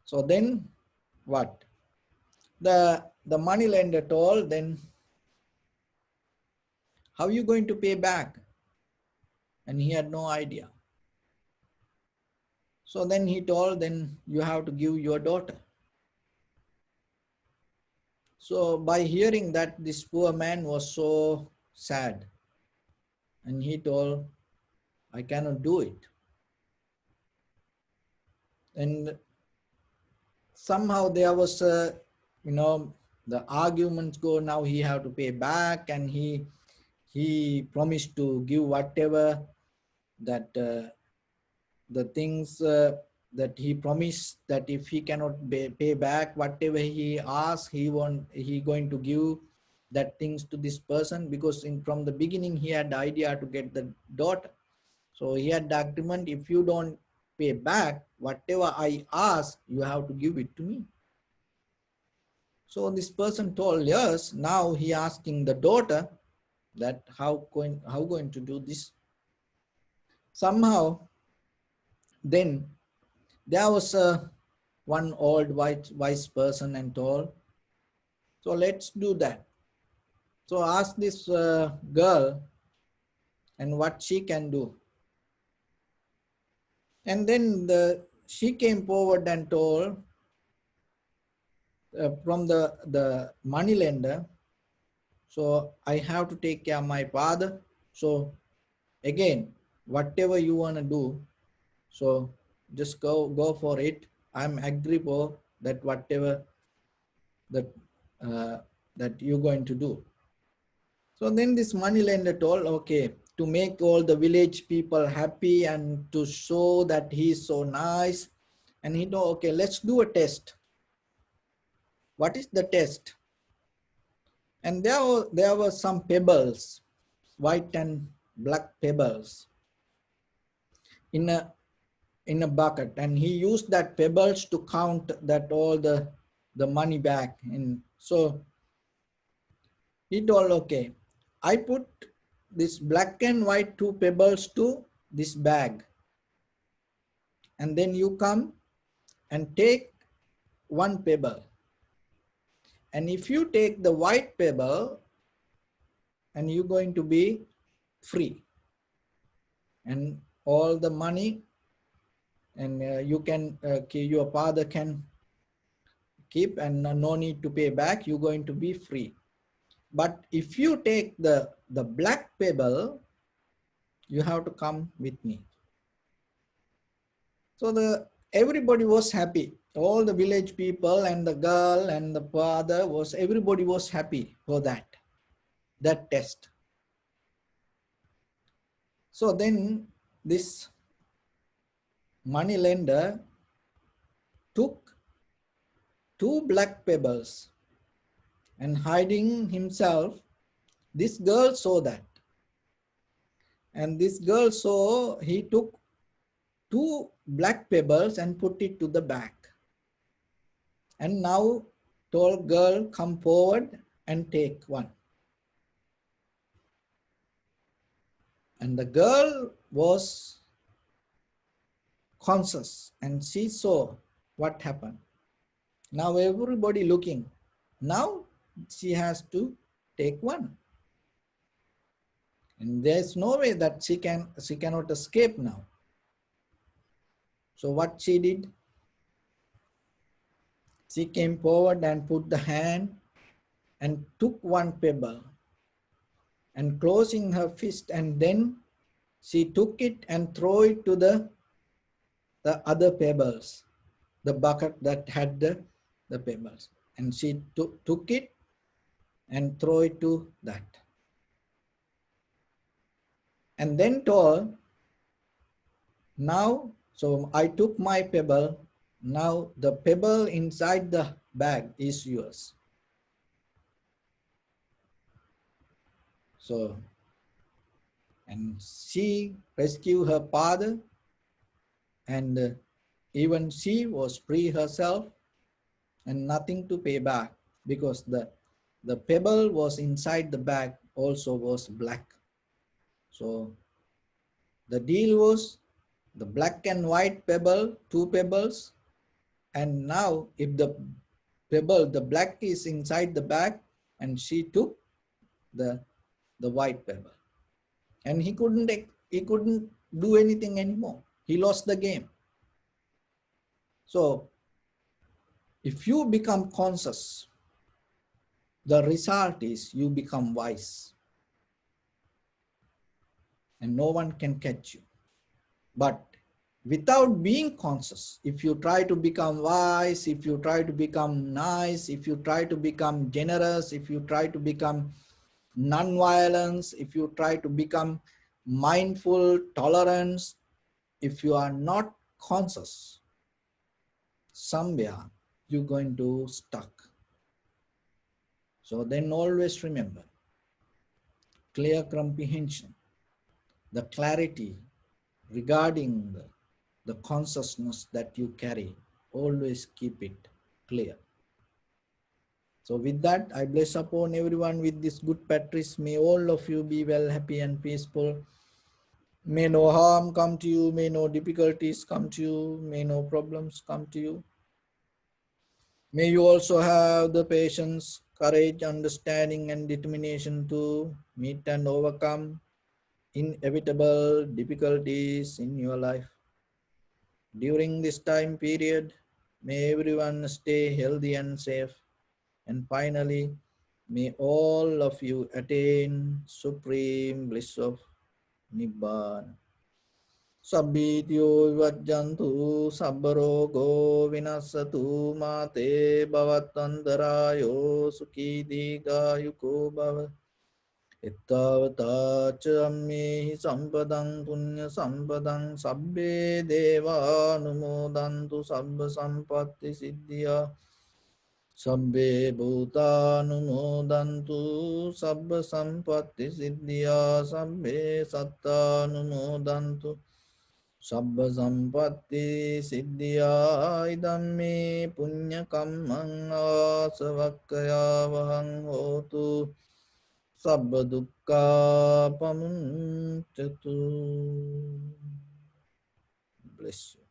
So then what? The money lender told, then how are you going to pay back? And he had no idea. So then he told, then you have to give your daughter. So by hearing that, this poor man was so sad, and he told, I cannot do it. And somehow there was a, the arguments go, now he have to pay back, and he promised to give whatever that the things that he promised, that if he cannot pay back whatever he asks, he going to give that things to this person, because from the beginning he had the idea to get the daughter. So he had the agreement, if you don't pay back whatever I ask, you have to give it to me. So this person told, yes. Now he asking the daughter that how going to do this. Somehow then there was one old wise person and told, so let's do that. So ask this girl and what she can do. And then she came forward and told from the money lender, so I have to take care of my father. So again, whatever you want to do, so just go for it. I'm agree for that, whatever that that you're going to do. So then this money lender told, okay, to make all the village people happy and to show that he's so nice, and he told, okay, let's do a test. What is the test? And there were some pebbles, white and black pebbles in a bucket, and he used that pebbles to count that all the money back. And so he told, okay, I put this black and white two pebbles to this bag, and then you come and take one pebble. And if you take the white pebble, and you're going to be free, and all the money, and you can your father can keep, and no need to pay back, you're going to be free. But if you take the black pebble, you have to come with me. So everybody was happy. All the village people and the girl and the father everybody was happy for that test. So then this money lender took two black pebbles, and hiding himself, this girl saw that. And this girl saw, he took two black pebbles and put it to the bag. And now told girl, come forward and take one. And the girl was conscious and she saw what happened. Now everybody looking. Now she has to take one. And there's no way that she cannot escape now. So what she did, she came forward and put the hand and took one pebble and closing her fist, and then she took it and threw it to the other pebbles, the bucket that had the pebbles. And she took it and threw it to that. And then told, now, so I took my pebble, now the pebble inside the bag is yours. So, and she rescued her father, and even she was free herself and nothing to pay back, because the pebble was inside the bag also was black. So the deal was the black and white pebble, two pebbles, and now if the pebble, the black is inside the bag, and she took the white pebble, and he couldn't do anything anymore. He lost the game. So if you become conscious, the result is you become wise and no one can catch you. But without being conscious, if you try to become wise, if you try to become nice, if you try to become generous, if you try to become non-violence, if you try to become mindful, tolerance, if you are not conscious, somewhere you're going to stuck. So then always remember, clear comprehension, the clarity regarding the consciousness that you carry, always keep it clear. So with that, I bless upon everyone with this good practice. May all of you be well, happy and peaceful. May no harm come to you, may no difficulties come to you, may no problems come to you. May you also have the patience, courage, understanding and determination to meet and overcome inevitable difficulties in your life. During this time period, may everyone stay healthy and safe. And finally, may all of you attain supreme bliss of Nibbana. Sabbityo vajjantu sabbarogo vinasatu mate bhavatandarayo sukhi gayuko bhava. Ittavata ca ammehi sampadang punya sampadang sabbe deva anumodantu sabba sampatti siddhya. Sabbe bhuta anumodantu sabba sampatti siddhya. Sabbe satta anumodantu sabba sampatti siddhya. Idamme punya kammang asavakkaya vahang hotu sabba dukkha pamuncatu. Bless you.